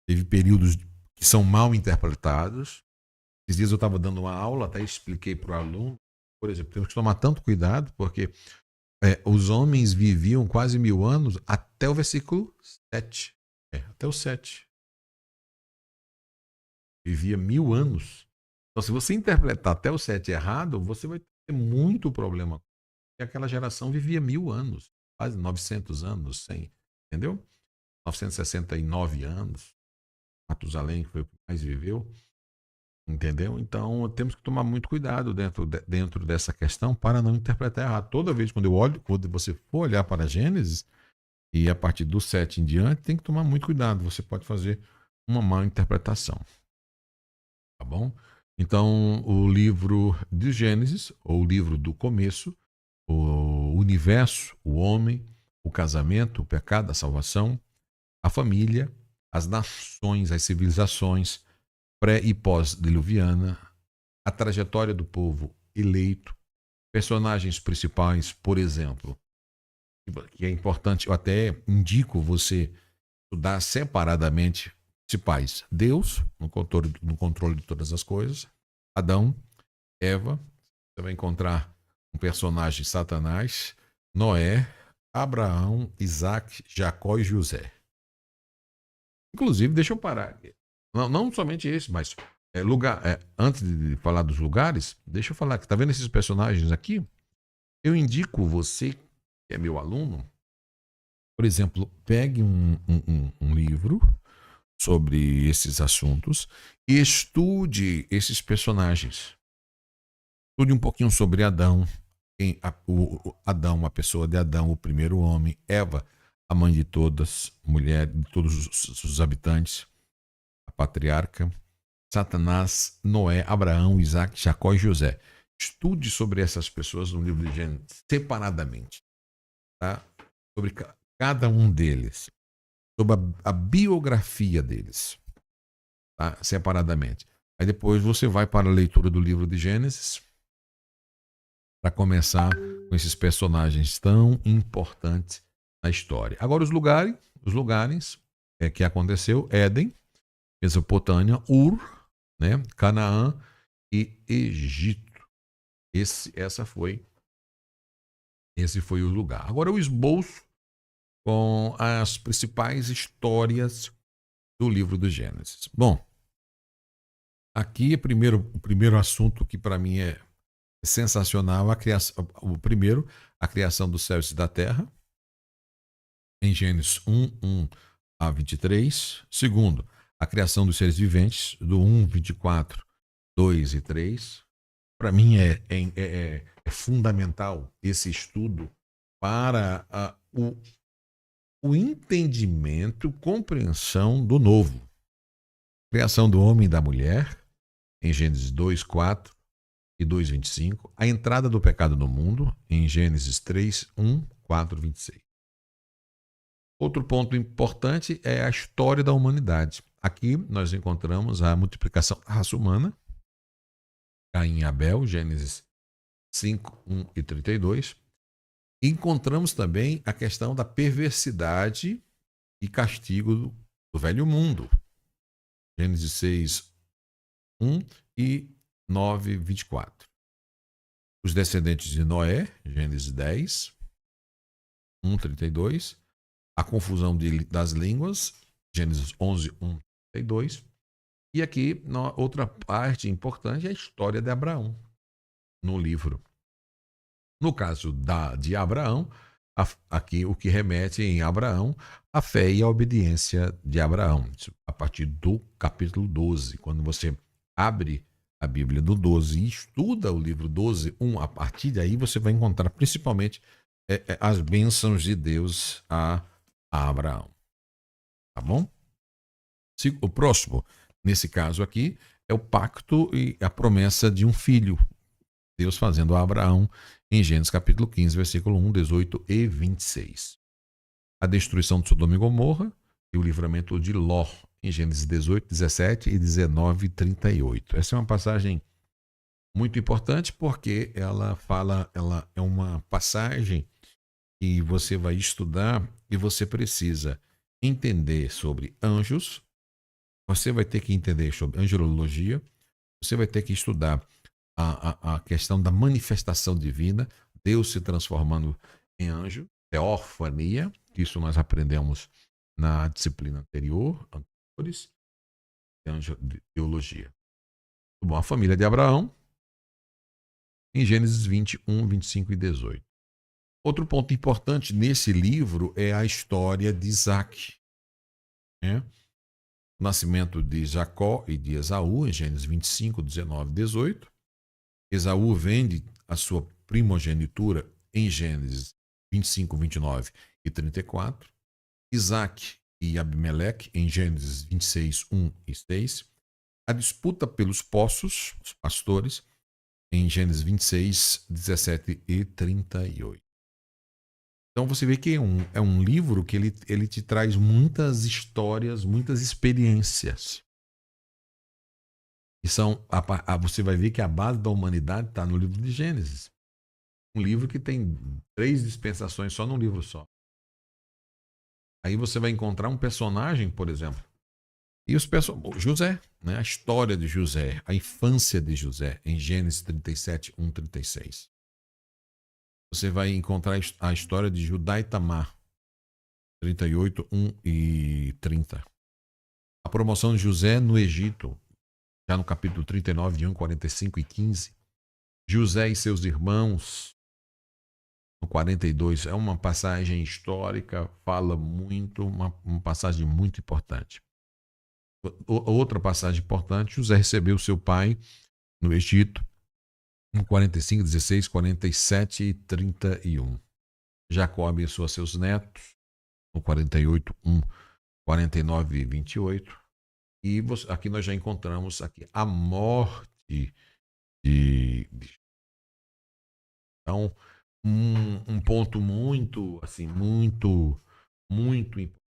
A: teve períodos que são mal interpretados. Esses dias eu estava dando uma aula, até expliquei para o aluno, por exemplo, temos que tomar tanto cuidado, porque os homens viviam quase 1000 anos até o versículo 7. Até o 7. Vivia 1000 anos. Então, se você interpretar até o 7 errado, você vai ter muito problema. Porque aquela geração vivia 1000 anos, quase 900 anos, entendeu? 969 anos. Matusalém foi o que mais viveu. Entendeu? Então temos que tomar muito cuidado dentro dessa questão para não interpretar errado. Toda vez quando você for olhar para Gênesis, e a partir do 7 em diante, tem que tomar muito cuidado. Você pode fazer uma má interpretação. Tá bom? Então, o livro de Gênesis, ou o livro do começo, o universo, o homem, o casamento, o pecado, a salvação, a família, as nações, as civilizações, pré e pós-diluviana, a trajetória do povo eleito, personagens principais, por exemplo, que é importante, eu até indico você estudar separadamente principais: Deus, no controle de todas as coisas; Adão, Eva, você vai encontrar um personagem, Satanás; Noé, Abraão, Isaac, Jacó e José. Inclusive, deixa eu parar. Não somente esse, mas Antes de falar dos lugares, deixa eu falar que tá vendo esses personagens aqui? Eu indico você, que é meu aluno, por exemplo, pegue um livro sobre esses assuntos e estude esses personagens. Estude um pouquinho sobre Adão, Adão, a pessoa de Adão, o primeiro homem, Eva, a mãe de todas, mulher, de todos os habitantes, a patriarca, Satanás, Noé, Abraão, Isaac, Jacó e José. Estude sobre essas pessoas no livro de Gênesis, separadamente, tá? Sobre cada um deles, sobre a biografia deles, tá? Separadamente. Aí depois você vai para a leitura do livro de Gênesis, para começar com esses personagens tão importantes na história. Agora os lugares que aconteceu: Éden, Mesopotâmia, Ur, né, Canaã e Egito. Esse foi o lugar. Agora o esboço com as principais histórias do livro do Gênesis. Bom, aqui o primeiro assunto que para mim é sensacional, a criação dos céus e da terra, em Gênesis 1 a 23. Segundo, a criação dos seres viventes, do 24, 2 e 3. Para mim é fundamental esse estudo para o entendimento, compreensão do novo. Criação do homem e da mulher, em Gênesis 2, 4 e 2, 25. A entrada do pecado no mundo, em Gênesis 3, 1, 4, 26. Outro ponto importante é a história da humanidade. Aqui nós encontramos a multiplicação da raça humana, Caim e Abel, Gênesis 5, 1 e 32. Encontramos também a questão da perversidade e castigo do velho mundo, Gênesis 6, 1 e 9, 24. Os descendentes de Noé, Gênesis 10, 1, 32. A confusão das línguas, Gênesis 11, 1, 32. E aqui, outra parte importante é a história de Abraão no livro. No caso de Abraão, aqui o que remete em Abraão, a fé e a obediência de Abraão. A partir do capítulo 12, quando você abre a Bíblia do 12 e estuda o livro 12, 1, a partir daí você vai encontrar principalmente as bênçãos de Deus a Abraão. Tá bom? O próximo, nesse caso aqui, é o pacto e a promessa de um filho. Deus fazendo a Abraão em Gênesis capítulo 15, versículo 1, 18 e 26. A destruição de Sodoma e Gomorra e o livramento de Ló em Gênesis 18, 17 e 19 e 38. Essa é uma passagem muito importante porque ela é uma passagem que você vai estudar e você precisa entender sobre anjos, você vai ter que entender sobre angelologia, você vai ter que estudar a questão da manifestação divina, Deus se transformando em anjo, teofania, isso nós aprendemos na disciplina anterior, de teologia. Bom, a família de Abraão, em Gênesis 21, 25 e 18. Outro ponto importante nesse livro é a história de Isaac, né? O nascimento de Jacó e de Esaú, em Gênesis 25, 19 e 18. Esaú vende a sua primogenitura em Gênesis 25, 29 e 34. Isaac e Abimeleque em Gênesis 26, 1 e 6. A disputa pelos poços, os pastores, em Gênesis 26, 17 e 38. Então você vê que é um livro que ele te traz muitas histórias, muitas experiências. E você vai ver que a base da humanidade está no livro de Gênesis. Um livro que tem 3 dispensações só num livro só. Aí você vai encontrar um personagem, por exemplo. E José, né? A história de José, a infância de José, em Gênesis 37, 1, 36. Você vai encontrar a história de Judá e Tamar, 38, 1 e 30. A promoção de José no Egito, já no capítulo 39, 1, 45 e 15. José e seus irmãos, no 42, é uma passagem histórica, fala muito, uma passagem muito importante. Outra passagem importante, José recebeu seu pai no Egito, no 45, 16, 47 e 31. Jacó abençoa seus netos, no 48, 1, 49 e 28. E aqui nós já encontramos aqui a morte de... Então, um ponto muito, assim, muito importante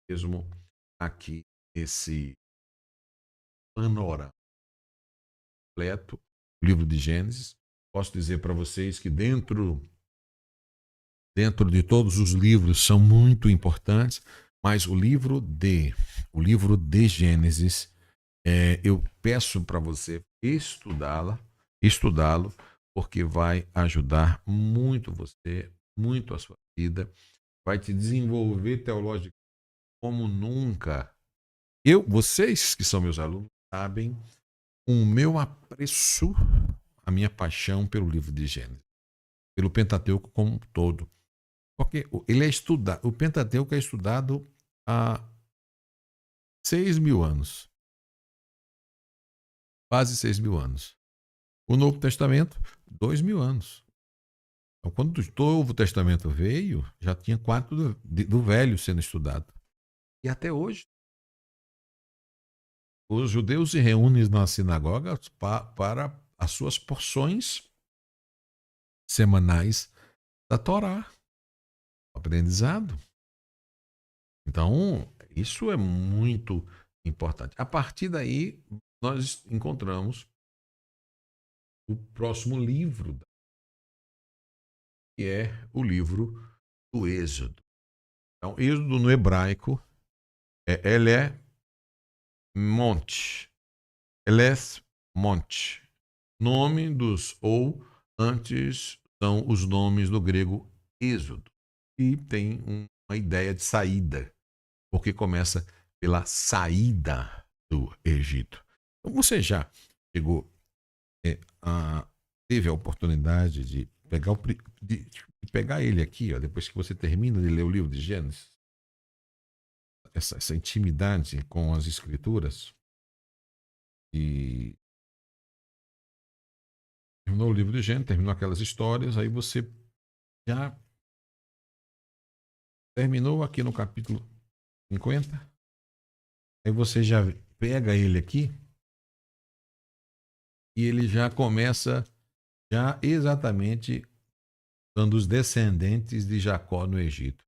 A: mesmo aqui, esse panorama completo, o livro de Gênesis. Posso dizer para vocês que dentro de todos os livros são muito importantes, mas o livro de Gênesis, eu peço para você estudá-lo, porque vai ajudar muito você, muito a sua vida, vai te desenvolver teologicamente como nunca. Vocês que são meus alunos sabem o meu apreço, a minha paixão pelo livro de Gênesis, pelo Pentateuco como um todo. Porque ele é estudado, o Pentateuco é estudado há 6.000 anos. Quase 6.000 anos. O Novo Testamento, 2.000 anos. Então, quando o Novo Testamento veio, já tinha 4 do Velho sendo estudado. E até hoje, os judeus se reúnem nas sinagogas para as suas porções semanais da Torá. Aprendizado. Então, isso é muito importante. A partir daí, nós encontramos o próximo livro, que é o livro do Êxodo. Então, Êxodo no hebraico ele é monte. Eleth monte. Nome dos, ou antes são os nomes do grego Êxodo. E tem uma ideia de saída, porque começa pela saída do Egito. Então, você já chegou, teve a oportunidade de pegar ele aqui, ó, depois que você termina de ler o livro de Gênesis, essa intimidade com as escrituras, e terminou o livro de Gênesis, terminou aquelas histórias, aí você já terminou aqui no capítulo 50, aí você já pega ele aqui e ele já começa já exatamente dando os descendentes de Jacó no Egito.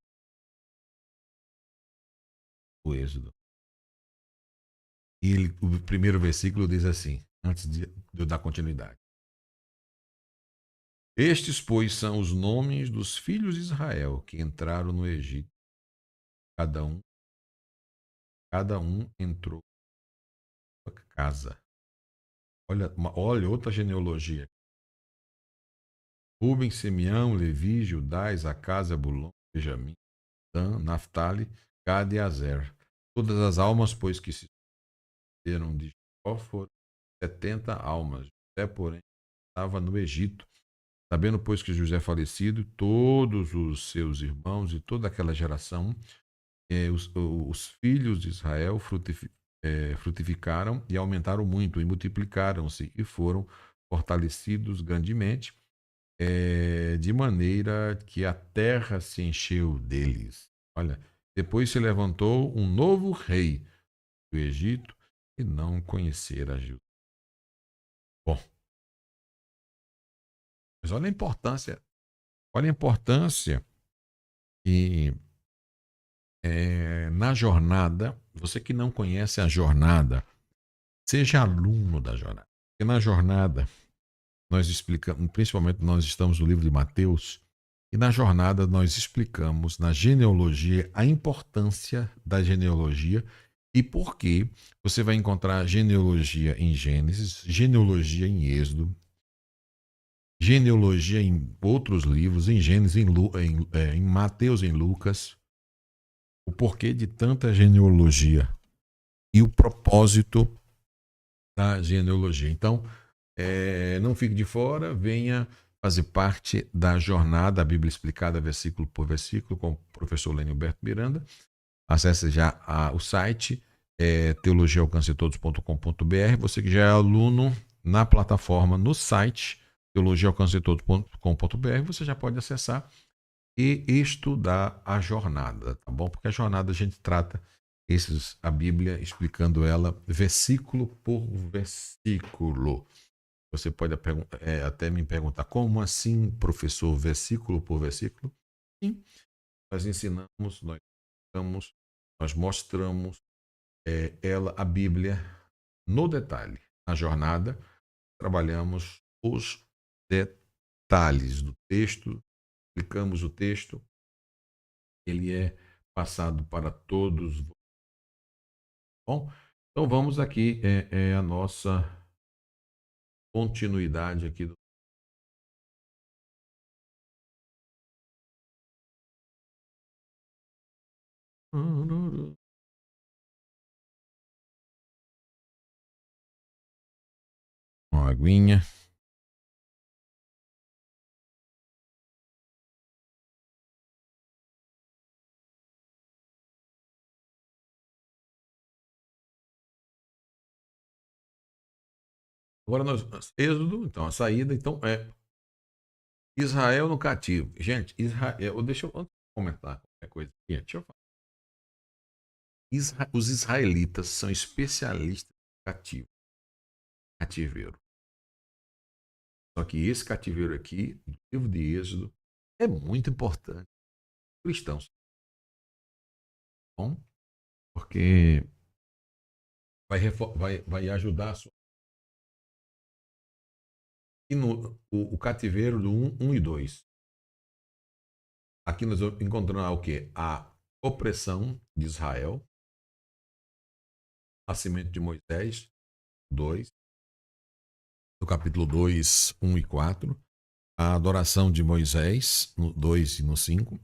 A: O Êxodo. E o primeiro versículo diz assim, antes de eu dar continuidade. Estes, pois, são os nomes dos filhos de Israel que entraram no Egito. Cada um entrou na sua casa. Olha outra genealogia. Rubem, Simeão, Levi, Judá, Issacar, Zabulon, Benjamim, Dan, Naftali, Gad e Azer. Todas as almas, pois, que se sucederam de Jacó foram 70 almas. José, porém, estava no Egito. Sabendo, pois, que José é falecido, todos os seus irmãos e toda aquela geração, os filhos de Israel frutificaram e aumentaram muito, e multiplicaram-se, e foram fortalecidos grandemente, de maneira que a terra se encheu deles. Olha, depois se levantou um novo rei do Egito, que não conhecera José. Bom, mas olha a importância que na jornada, você que não conhece a jornada, seja aluno da jornada. Porque na jornada, nós explicamos, principalmente nós estamos no livro de Mateus, e na jornada nós explicamos na genealogia a importância da genealogia e por que você vai encontrar genealogia em Gênesis, genealogia em Êxodo, genealogia em outros livros, em Gênesis, em Mateus, em Lucas, o porquê de tanta genealogia e o propósito da genealogia. Então, não fique de fora, venha fazer parte da jornada, a Bíblia explicada versículo por versículo, com o professor Lenilberto Miranda. Acesse já o site, teologiaalcancetodos.com.br. Você que já é aluno na plataforma, no site, teologiaalcancetodos.com.br, você já pode acessar e estudar a jornada, tá bom? Porque a jornada a gente trata a Bíblia, explicando ela versículo por versículo. Você pode até me perguntar, como assim, professor, versículo por versículo? Sim, nós ensinamos, nós mostramos a Bíblia no detalhe. Na jornada, trabalhamos os detalhes do texto, explicamos o texto, ele é passado para todos. Bom, então vamos aqui, a nossa continuidade aqui do. Uma aguinha. Agora Êxodo, então, a saída, então, Israel no cativo. Gente, Israel, deixa eu antes de comentar qualquer coisa aqui, deixa eu falar. Os israelitas são especialistas em cativeiro. Só que esse cativeiro aqui, do livro de Êxodo, é muito importante. Cristãos. Bom, porque vai ajudar a sua. E o cativeiro do 1 e 2. Aqui nós encontramos o quê? A opressão de Israel, nascimento de Moisés, 2, no capítulo 2, 1 e 4. A adoração de Moisés, no 2 e no 5.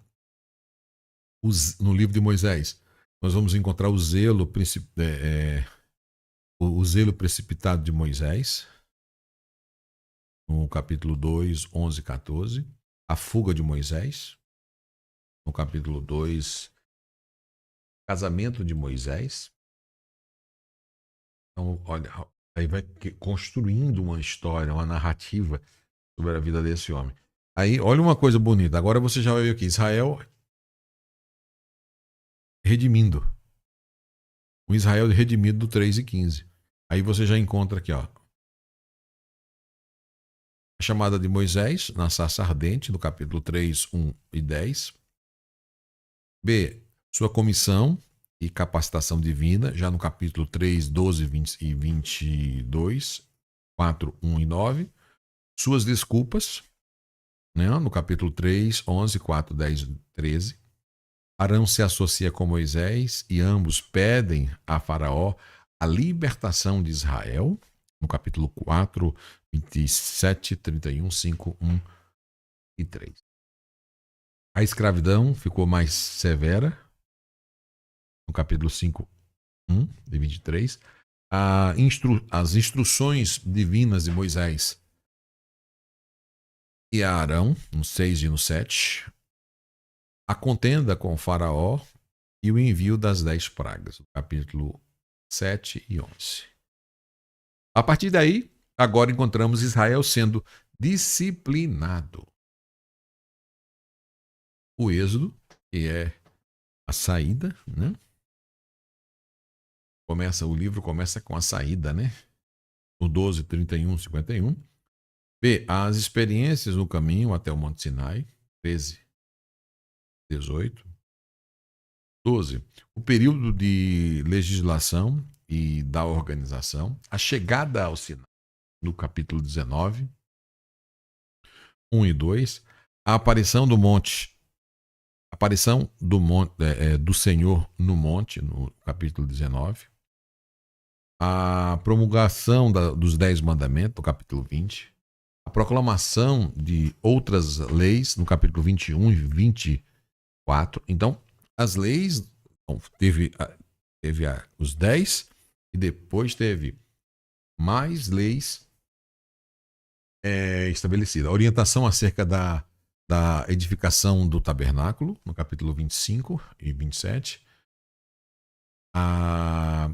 A: No livro de Moisés, nós vamos encontrar o zelo precipitado de Moisés, no capítulo 2, 11 e 14. A fuga de Moisés, no capítulo 2, casamento de Moisés. Então, olha, aí vai construindo uma história, uma narrativa sobre a vida desse homem. Aí, olha uma coisa bonita. Agora você já vai ver aqui, Israel redimindo. O Israel redimido do 3 e 15. Aí você já encontra aqui, ó, a chamada de Moisés na sarça ardente, no capítulo 3, 1 e 10. B, sua comissão e capacitação divina, já no capítulo 3, 12 20 e 22, 4, 1 e 9. Suas desculpas, né, no capítulo 3, 11, 4, 10 e 13. Arão se associa com Moisés e ambos pedem a Faraó a libertação de Israel, no capítulo 4, 27, 31, 5, 1 e 3. A escravidão ficou mais severa, no capítulo 5, 1 e 23. As instruções divinas de Moisés e a Arão, no 6 e no 7. A contenda com o Faraó e o envio das 10 pragas, no capítulo 7 e 11. A partir daí, agora encontramos Israel sendo disciplinado. O Êxodo, que é a saída, né? O livro começa com a saída, né? No 12, 31, 51. B, as experiências no caminho até o Monte Sinai, 13, 18. 12, o período de legislação e da organização, a chegada ao Sinai, no capítulo 19, 1 e 2, a aparição do monte do Senhor no monte, no capítulo 19, a promulgação dos 10 mandamentos, no capítulo 20, a proclamação de outras leis, no capítulo 21 e 24. Então, as leis, teve os 10 e depois teve mais leis estabelecidas. A orientação acerca da edificação do tabernáculo, no capítulo 25 e 27. A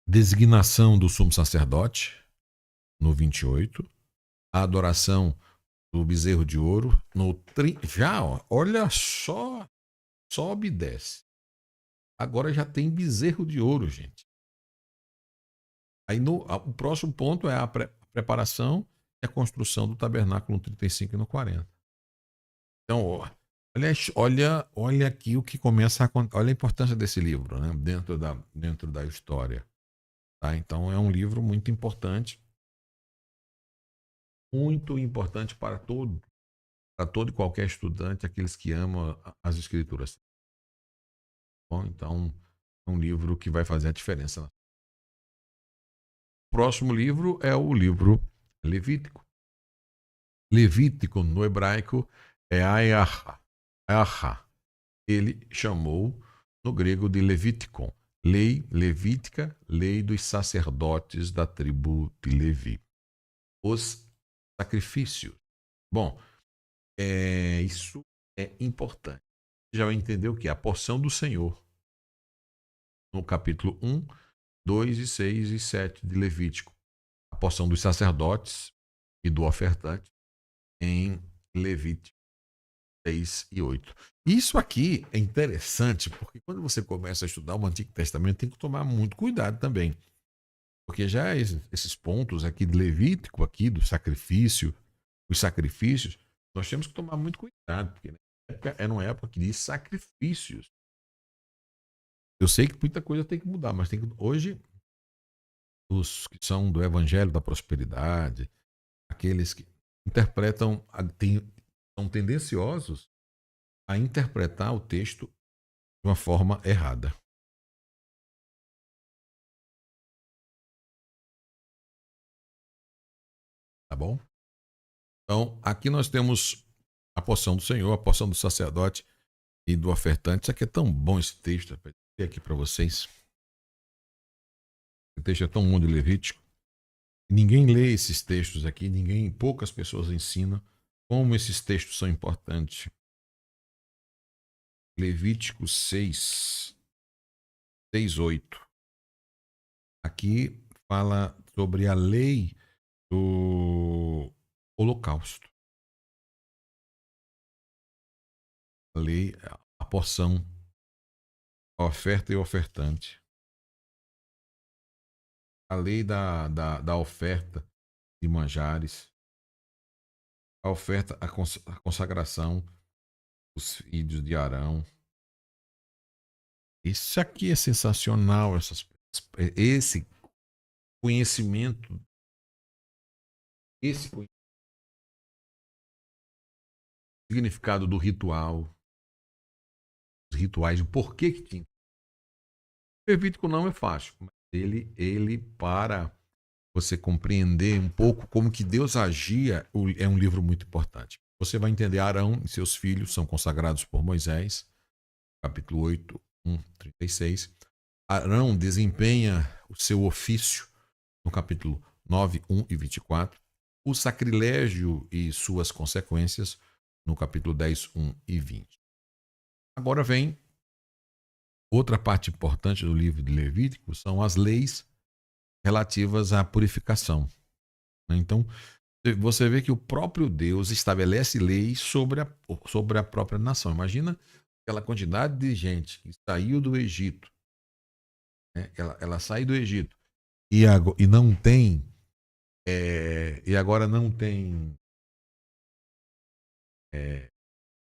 A: designação do sumo sacerdote, no 28. A adoração do bezerro de ouro, no olha só, sobe e desce. Agora já tem bezerro de ouro, gente. Aí o próximo ponto é a preparação e a construção do tabernáculo no 35 e no 40. Então, olha aqui o que começa a acontecer. Olha a importância desse livro, né? dentro da história. Tá? Então, é um livro muito importante para todo e qualquer estudante, aqueles que amam as escrituras. Bom, então, é um livro que vai fazer a diferença. O próximo livro é o livro Levítico. Levítico, no hebraico, é Ayahá. Ele chamou, no grego, de Leviticon. Lei levítica, lei dos sacerdotes da tribo de Levi. Os sacrifícios. Bom, isso é importante. Você já vai entender o que é a porção do Senhor. No capítulo 1, 2, 6 e 7 de Levítico. A porção dos sacerdotes e do ofertante em Levítico 6 e 8. Isso aqui é interessante porque quando você começa a estudar o Antigo Testamento tem que tomar muito cuidado também. Porque já esses pontos aqui de Levítico, aqui do sacrifício, os sacrifícios, nós temos que tomar muito cuidado, porque é numa época que diz sacrifícios. Eu sei que muita coisa tem que mudar, mas hoje os que são do Evangelho da Prosperidade, aqueles que interpretam, são tendenciosos a interpretar o texto de uma forma errada. Tá bom? Então, aqui nós temos a porção do Senhor, a porção do sacerdote e do ofertante. Isso aqui é tão bom, esse texto. Vou ler aqui para vocês. Esse texto é tão bom de Levítico. Ninguém lê esses textos aqui, poucas pessoas ensinam como esses textos são importantes. Levítico 6, 8. Aqui fala sobre a lei do holocausto. A lei, a porção, a oferta e o ofertante. A lei da oferta de manjares. A oferta, a consagração dos filhos de Arão. Isso aqui é sensacional, esse conhecimento, o significado do ritual, os rituais, o porquê que tinha. O Levítico não é fácil, mas ele para você compreender um pouco como que Deus agia, é um livro muito importante. Você vai entender Arão e seus filhos são consagrados por Moisés, capítulo 8, 36. Arão desempenha o seu ofício no capítulo 9, 1 e 24. O sacrilégio e suas consequências no capítulo 10, 1 e 20. Agora vem outra parte importante do livro de Levítico, são as leis relativas à purificação. Então, você vê que o próprio Deus estabelece leis sobre a própria nação. Imagina aquela quantidade de gente que saiu do Egito. Né? Ela sai do Egito e não tem e agora não tem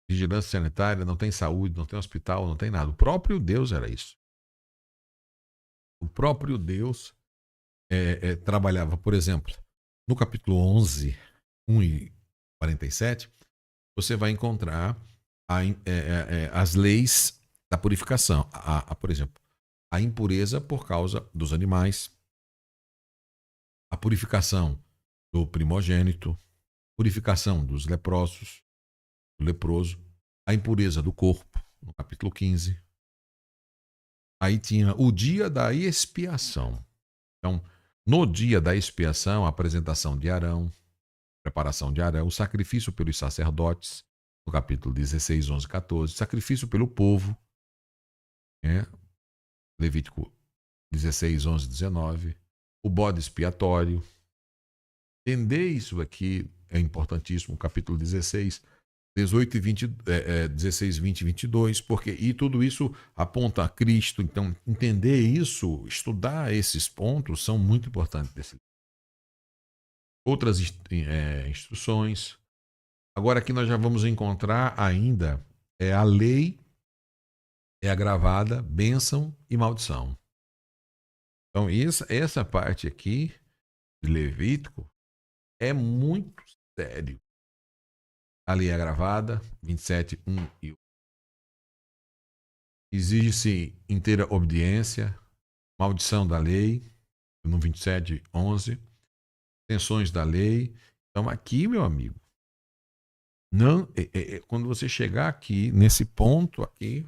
A: vigilância sanitária, não tem saúde, não tem hospital, não tem nada. O próprio Deus era isso. O próprio Deus trabalhava, por exemplo, no capítulo 11, 1 e 47, você vai encontrar as leis da purificação. Por exemplo, a impureza por causa dos animais, a purificação do primogênito, purificação dos leprosos, do leproso, a impureza do corpo, no capítulo 15. Aí tinha o dia da expiação. Então, No dia da expiação, a apresentação de Arão, preparação de Arão, o sacrifício pelos sacerdotes, no capítulo 16, 11, 14, sacrifício pelo povo, né? Levítico 16, 11, 19, o bode expiatório. Entender isso aqui é importantíssimo, capítulo 16, 18 e 20, 16, 20 e 22, porque e tudo isso aponta a Cristo. Então, entender isso, estudar esses pontos são muito importantes desse livro. Outras instruções. Agora aqui nós já vamos encontrar ainda a lei é agravada, bênção e maldição. Então, essa parte aqui de Levítico é muito sério. A lei é agravada, 27, 1 e 1. Exige-se inteira obediência, maldição da lei, no 27, 11, tensões da lei. Então, aqui, meu amigo, não, quando você chegar aqui, nesse ponto aqui,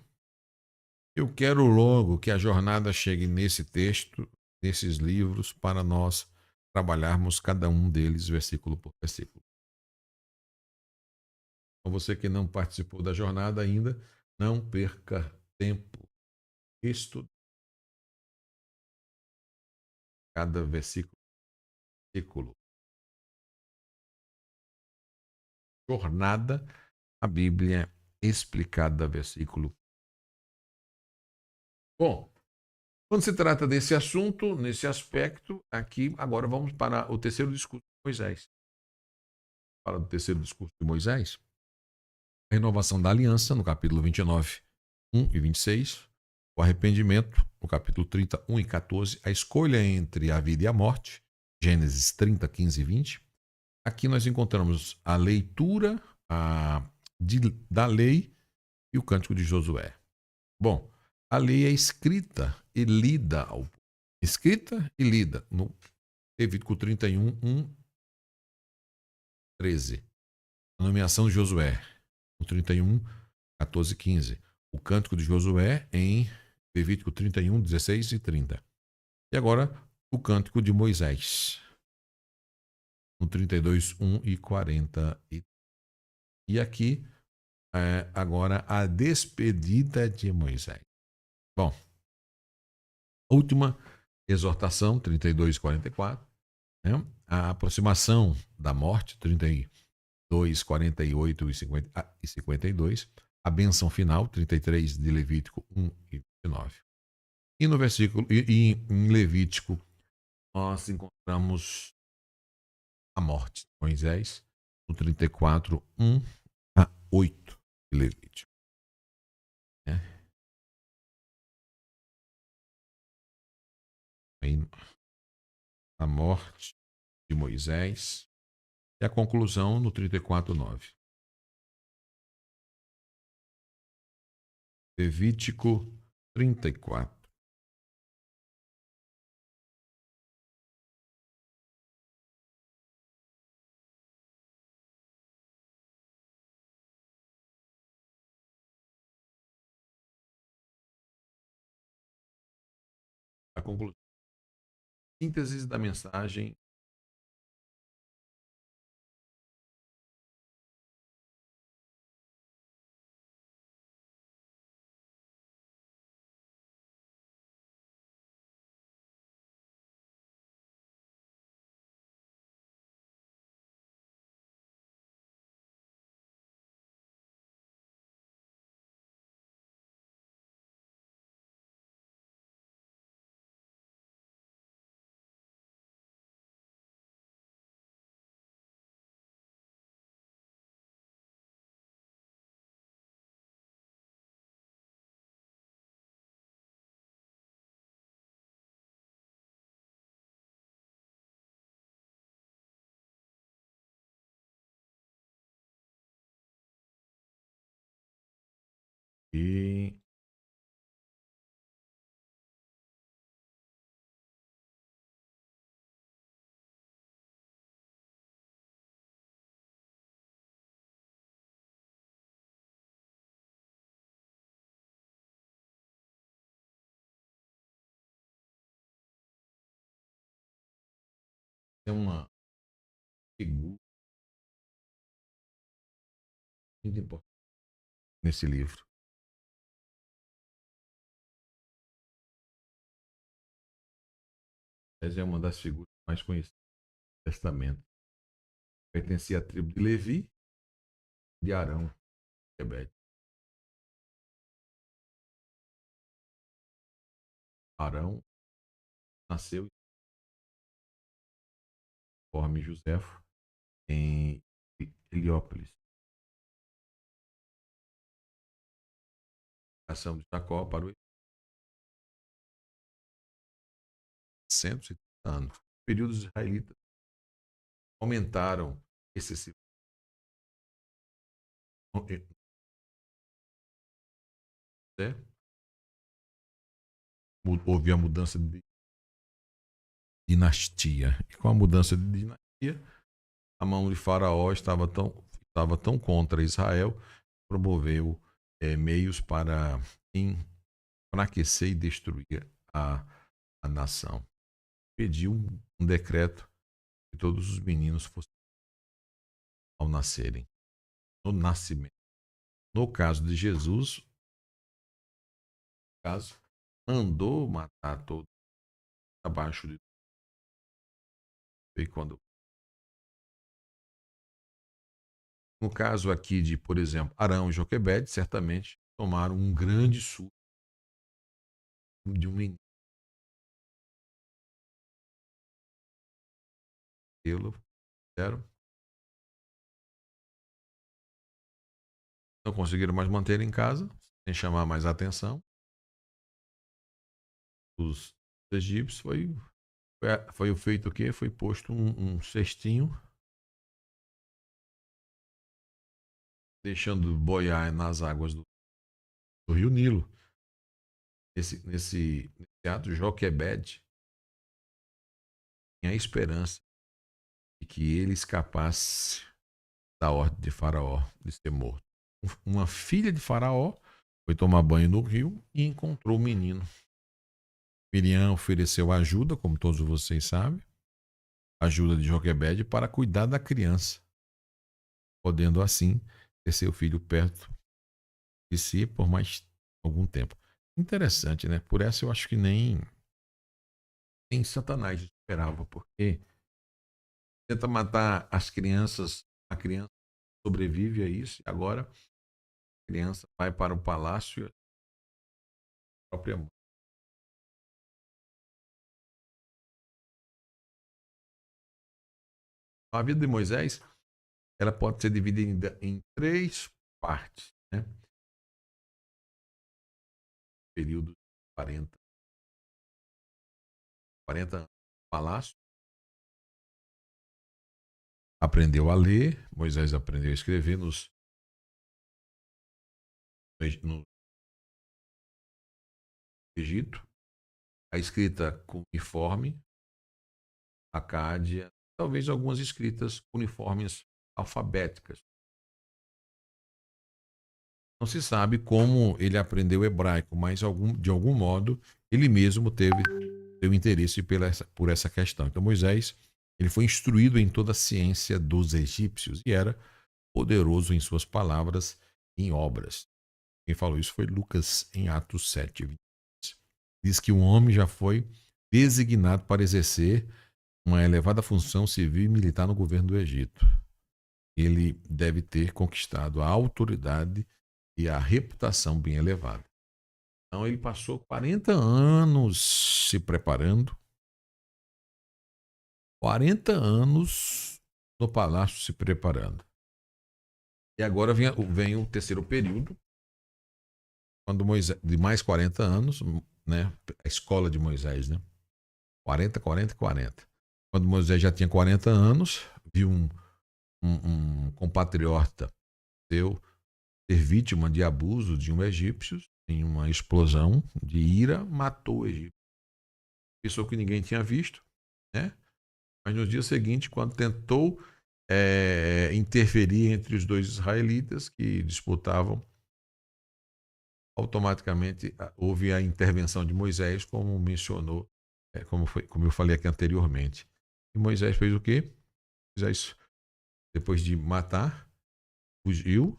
A: eu quero logo que a jornada chegue nesse texto, nesses livros, para nós trabalharmos cada um deles versículo por versículo. Então, você que não participou da jornada ainda, não perca tempo. Estude cada versículo. Jornada, a Bíblia explicada versículo. Bom, quando se trata desse assunto, nesse aspecto, aqui agora vamos para o terceiro discurso de Moisés. Fala do terceiro discurso de Moisés. A renovação da aliança, no capítulo 29, 1 e 26. O arrependimento, no capítulo 30, 1 e 14. A escolha entre a vida e a morte, Gênesis 30, 15 e 20. Aqui nós encontramos a leitura da lei e o cântico de Josué. Bom, a lei é escrita e lida escrita e lida no Levítico 31, 1, 13. A nomeação de Josué, no 31, 14 e 15. O cântico de Josué em Levítico 31, 16 e 30. E agora, o cântico de Moisés, no 32, 1 e 40. E aqui, agora, a despedida de Moisés. Bom, última exortação, 32, 44. Né? A aproximação da morte, 32, 48 e 52. A bênção final, 33 de Levítico 1 e 29. E no versículo, e em Levítico, nós encontramos a morte de Moisés, no 34, 1 a 8 de Levítico. Né? Aí, a morte de Moisés e a conclusão no 34, 9. Levítico 34. A conclusão. Síntese da mensagem e é uma figura muito importante nesse livro. Essa é uma das figuras mais conhecidas do Testamento. Pertencia à tribo de Levi e de Arão, Joquebede. Arão nasceu conforme Joséfo em Heliópolis. A ação de Jacó para os 130 anos. Períodos israelitas aumentaram excessivamente. Houve a mudança de dinastia. E com a mudança de dinastia, a mão de Faraó estava tão contra Israel, promoveu meios para enfraquecer e destruir a nação. Pediu um decreto que todos os meninos fossem ao nascerem, no nascimento. No caso de Jesus, mandou matar todos abaixo de. E quando no caso aqui de, por exemplo, Arão e Joquebede, certamente tomaram um grande susto de um menino. Fizeram. Não conseguiram mais manter em casa, sem chamar mais atenção. Os egípcios foi feito o quê? Foi posto um cestinho, deixando boiar nas águas do rio Nilo. Nesse ato, Joquebede tinha a esperança de que ele escapasse da ordem de Faraó de ser morto. Uma filha de Faraó foi tomar banho no rio e encontrou o menino. Miriam ofereceu ajuda, como todos vocês sabem, ajuda de Joquebede para cuidar da criança, podendo assim ter seu filho perto de si por mais algum tempo. Interessante, né? Por essa eu acho que nem Satanás esperava, porque tenta matar as crianças, a criança sobrevive a isso, e agora a criança vai para o palácio e a própria mãe. A vida de Moisés, ela pode ser dividida em 3 partes, né? Período de 40 anos no palácio. Aprendeu a ler, Moisés aprendeu a escrever no Egito, a escrita cuneiforme, acádia, talvez algumas escritas cuneiformes alfabéticas. Não se sabe como ele aprendeu hebraico, mas de algum modo ele mesmo teve interesse por essa questão. Então Moisés, ele foi instruído em toda a ciência dos egípcios e era poderoso em suas palavras e em obras. Quem falou isso foi Lucas em Atos 7:20. Diz que um homem já foi designado para exercer uma elevada função civil e militar no governo do Egito. Ele deve ter conquistado a autoridade e a reputação bem elevada. Então ele passou 40 anos se preparando, 40 anos no palácio se preparando. E agora vem o terceiro período, quando Moisés, de mais 40 anos, né, a escola de Moisés, né? 40, 40 e 40. Quando Moisés já tinha 40 anos, viu um compatriota seu ser vítima de abuso de um egípcio, em uma explosão de ira, matou o egípcio. Pensou que ninguém tinha visto, né? Mas no dia seguinte, quando tentou interferir entre os dois israelitas que disputavam, automaticamente houve a intervenção de Moisés, como mencionou, como eu falei aqui anteriormente. E Moisés fez o quê? Moisés, depois de matar, fugiu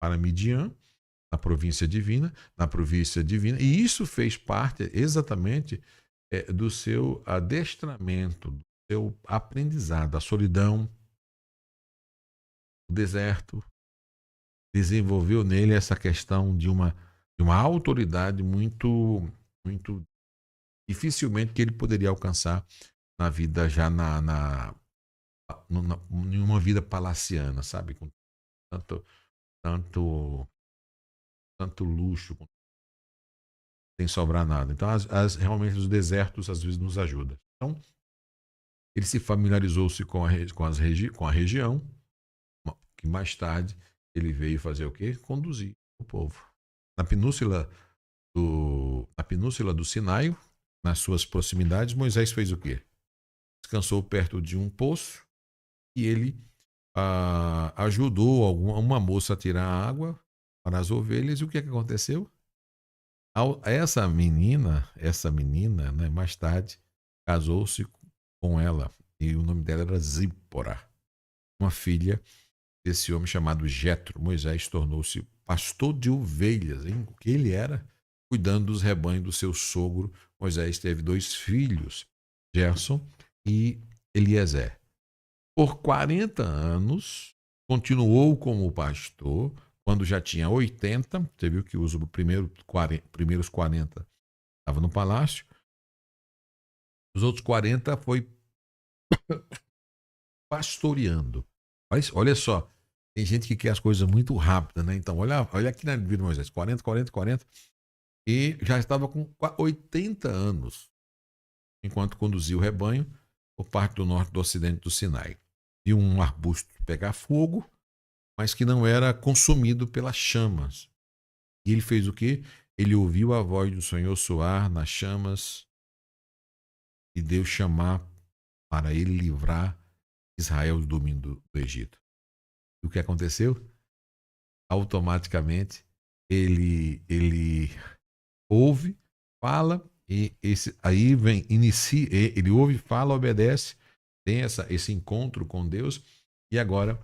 A: para Midian, na província divina, e isso fez parte exatamente do seu adestramento, do seu aprendizado, a solidão, o deserto, desenvolveu nele essa questão de uma autoridade muito dificilmente que ele poderia alcançar na vida já em uma vida palaciana, sabe? Com tanto, tanto, tanto luxo, sem sobrar nada. Então, realmente, os desertos às vezes nos ajudam. Então, ele se familiarizou-se com a região, que mais tarde ele veio fazer o quê? Conduzir o povo. Na península do Sinai, nas suas proximidades, Moisés fez o quê? Descansou perto de um poço e ele ajudou uma moça a tirar água para as ovelhas. E o que é que aconteceu? Essa menina, né, mais tarde casou-se com ela e o nome dela era Zípora, uma filha desse homem chamado Jetro. Moisés tornou-se pastor de ovelhas, hein? O que ele era? Cuidando dos rebanhos do seu sogro. Moisés teve 2 filhos, Gerson e Eliezer. Por 40 anos, continuou como pastor. Quando já tinha 80, você viu que os primeiros 40 estavam no palácio. Os outros 40 foi pastoreando. Olha só, tem gente que quer as coisas muito rápidas, né? Então, olha aqui na vida de Moisés, 40, 40, 40, e já estava com 80 anos, enquanto conduzia o rebanho por parte do norte do ocidente do Sinai. E um arbusto pegar fogo, mas que não era consumido pelas chamas. E ele fez o quê? Ele ouviu a voz do Senhor soar nas chamas e Deus chamar para ele livrar Israel do domínio do Egito. E o que aconteceu? Automaticamente ele ouve, fala, e aí ele ouve, fala, obedece, tem esse encontro com Deus, e agora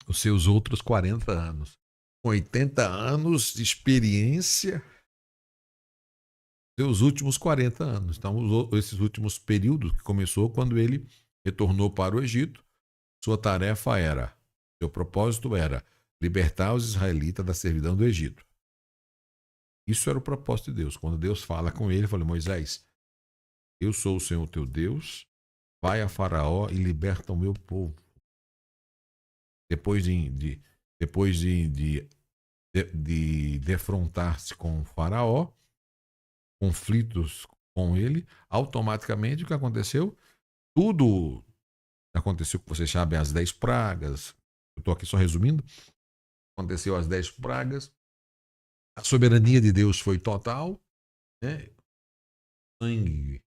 A: os seus outros 40 anos. Com 80 anos de experiência, seus últimos 40 anos. Então, esses últimos períodos que começou quando ele retornou para o Egito, seu propósito era libertar os israelitas da servidão do Egito. Isso era o propósito de Deus. Quando Deus fala com ele, ele falou: Moisés, eu sou o Senhor teu Deus, vai a Faraó e liberta o meu povo. Depois de defrontar-se com o Faraó, conflitos com ele, automaticamente o que aconteceu? Tudo aconteceu que vocês sabem, as 10 pragas. Eu estou aqui só resumindo. Aconteceu as 10 pragas. A soberania de Deus foi total, né? Sangue,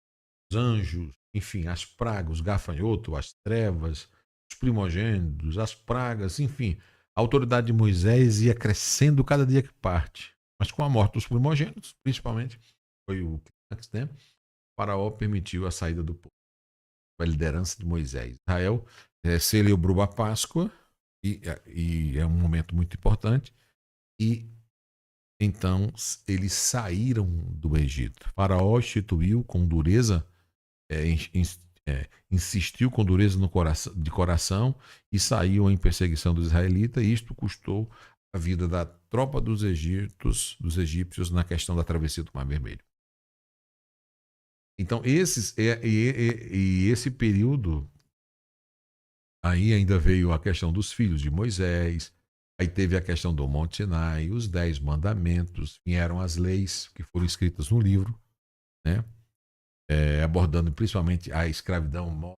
A: os anjos, enfim, as pragas, os gafanhotos, as trevas, os primogênitos, as pragas, enfim. A autoridade de Moisés ia crescendo cada dia que parte. Mas com a morte dos primogênitos, principalmente, foi o clímax, né? O Faraó permitiu a saída do povo. A liderança de Moisés. Israel celebrou a Páscoa, e é um momento muito importante, e então eles saíram do Egito. O Faraó instituiu com dureza, insistiu com dureza de coração e saiu em perseguição dos israelitas, e isto custou a vida da tropa dos egípcios na questão da travessia do Mar Vermelho. Então, esse período, aí ainda veio a questão dos filhos de Moisés, aí teve a questão do Monte Sinai, os 10 mandamentos, vieram as leis que foram escritas no livro, né? Abordando principalmente a escravidão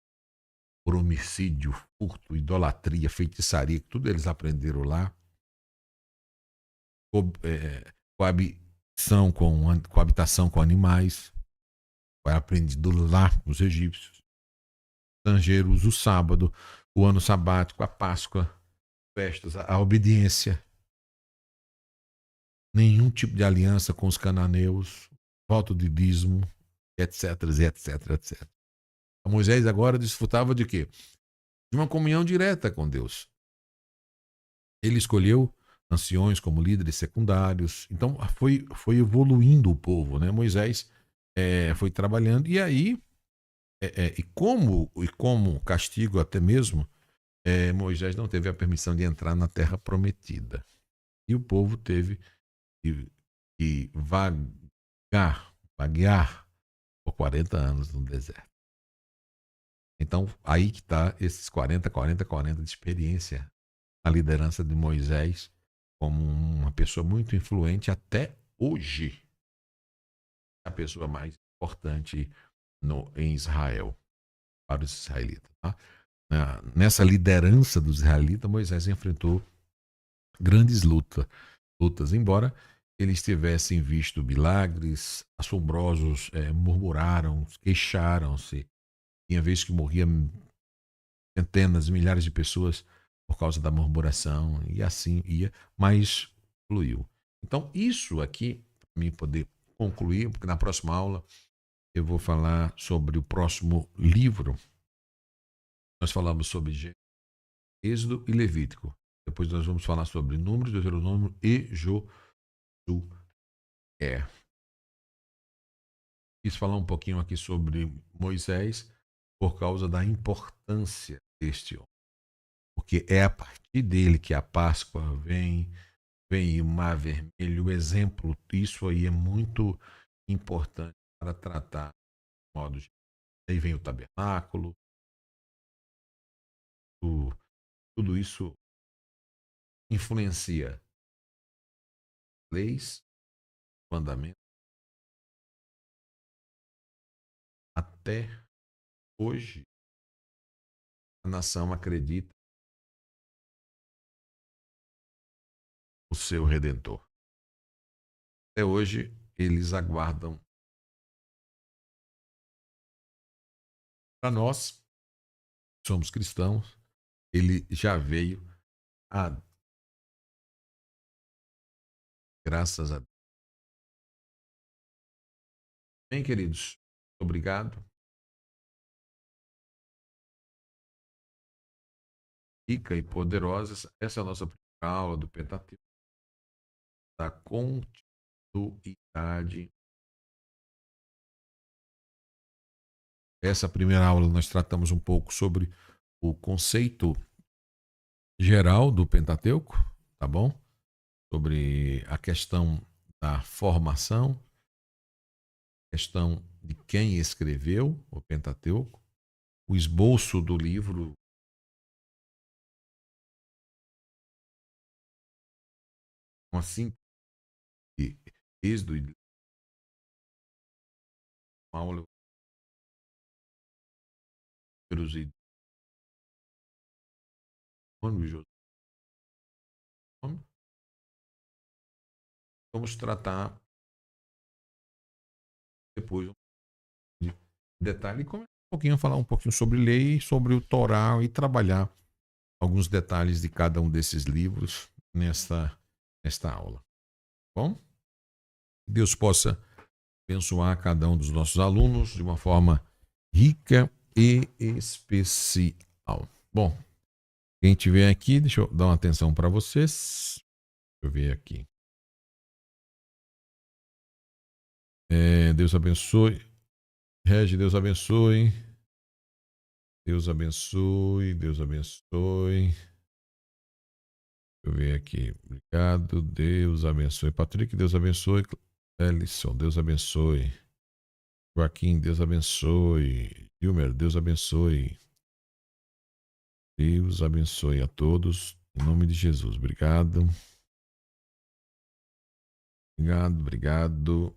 A: por homicídio, furto, idolatria, feitiçaria, que tudo eles aprenderam lá. Coabitação com animais, foi aprendido lá nos egípcios. Estrangeiros, o sábado, o ano sabático, a Páscoa, festas, a obediência. Nenhum tipo de aliança com os cananeus, voto de dízimo, etc, etc, etc. Moisés agora desfrutava de quê? De uma comunhão direta com Deus. Ele escolheu anciões como líderes secundários. Então foi evoluindo o povo, né? Moisés foi trabalhando e aí e como castigo até mesmo Moisés não teve a permissão de entrar na terra prometida e o povo teve que vaguear por 40 anos no deserto. Então aí que está esses 40 de experiência, a liderança de Moisés como uma pessoa muito influente até hoje, a pessoa mais importante em Israel, para os israelitas. Tá? Nessa liderança dos israelitas, Moisés enfrentou grandes lutas, embora eles tivessem visto milagres assombrosos, murmuraram, queixaram-se. Tinha vezes que morria centenas, milhares de pessoas por causa da murmuração, e assim ia, mas fluiu. Então, isso aqui, para mim poder concluir, porque na próxima aula eu vou falar sobre o próximo livro. Nós falamos sobre Êxodo e Levítico. Depois nós vamos falar sobre Números, Deuteronômio e Josué. Quis falar um pouquinho aqui sobre Moisés por causa da importância deste homem. Porque é a partir dele que a Páscoa vem o Mar Vermelho, o exemplo, isso aí é muito importante para tratar de modo geral. Aí vem o tabernáculo, tudo isso influencia leis, mandamentos, até hoje a nação acredita no seu Redentor. Até hoje eles aguardam. Para nós, somos cristãos, ele já veio, a graças a Deus. Bem, queridos, obrigado. Rica e poderosa, essa é a nossa primeira aula do Pentateuco, da continuidade. Essa primeira aula nós tratamos um pouco sobre o conceito geral do Pentateuco, tá bom? Sobre a questão da formação, questão de quem escreveu o Pentateuco, o esboço do livro, assim, Êxodo e Paulo, e vamos tratar depois de detalhe e começar falar um pouquinho sobre lei, sobre o Torá e trabalhar alguns detalhes de cada um desses livros nesta aula. Bom, Deus possa abençoar cada um dos nossos alunos de uma forma rica e especial. Bom, quem tiver aqui, deixa eu dar uma atenção para vocês. Deixa eu ver aqui. Deus abençoe. Regi, Deus abençoe. Deus abençoe. Deus abençoe. Deixa eu ver aqui. Obrigado. Deus abençoe. Patrick, Deus abençoe. Ellison, Deus abençoe. Joaquim, Deus abençoe. Gilmer, Deus abençoe. Deus abençoe a todos. Em nome de Jesus. Obrigado. Obrigado, obrigado.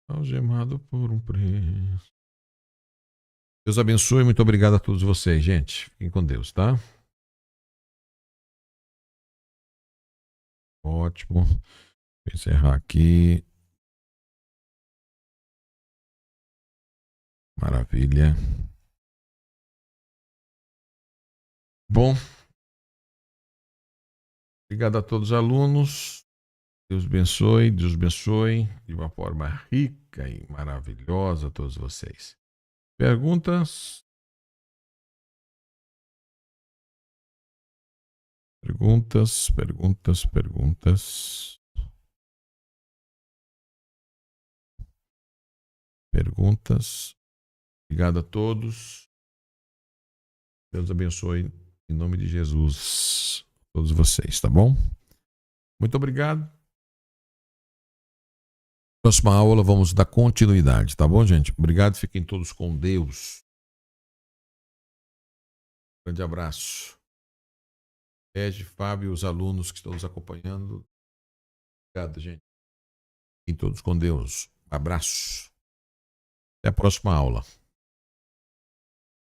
A: Algemado por um preço. Deus abençoe. Muito obrigado a todos vocês, gente. Fiquem com Deus, tá? Ótimo. Vou encerrar aqui. Maravilha. Bom, obrigado a todos os alunos. Deus abençoe de uma forma rica e maravilhosa a todos vocês. Perguntas? Perguntas. Obrigado a todos. Deus abençoe em nome de Jesus todos vocês, tá bom? Muito obrigado. Próxima aula vamos dar continuidade, tá bom, gente? Obrigado, fiquem todos com Deus. Grande abraço. Regi, Fábio, os alunos que estão nos acompanhando. Obrigado, gente. Fiquem todos com Deus. Abraço. Até a próxima aula.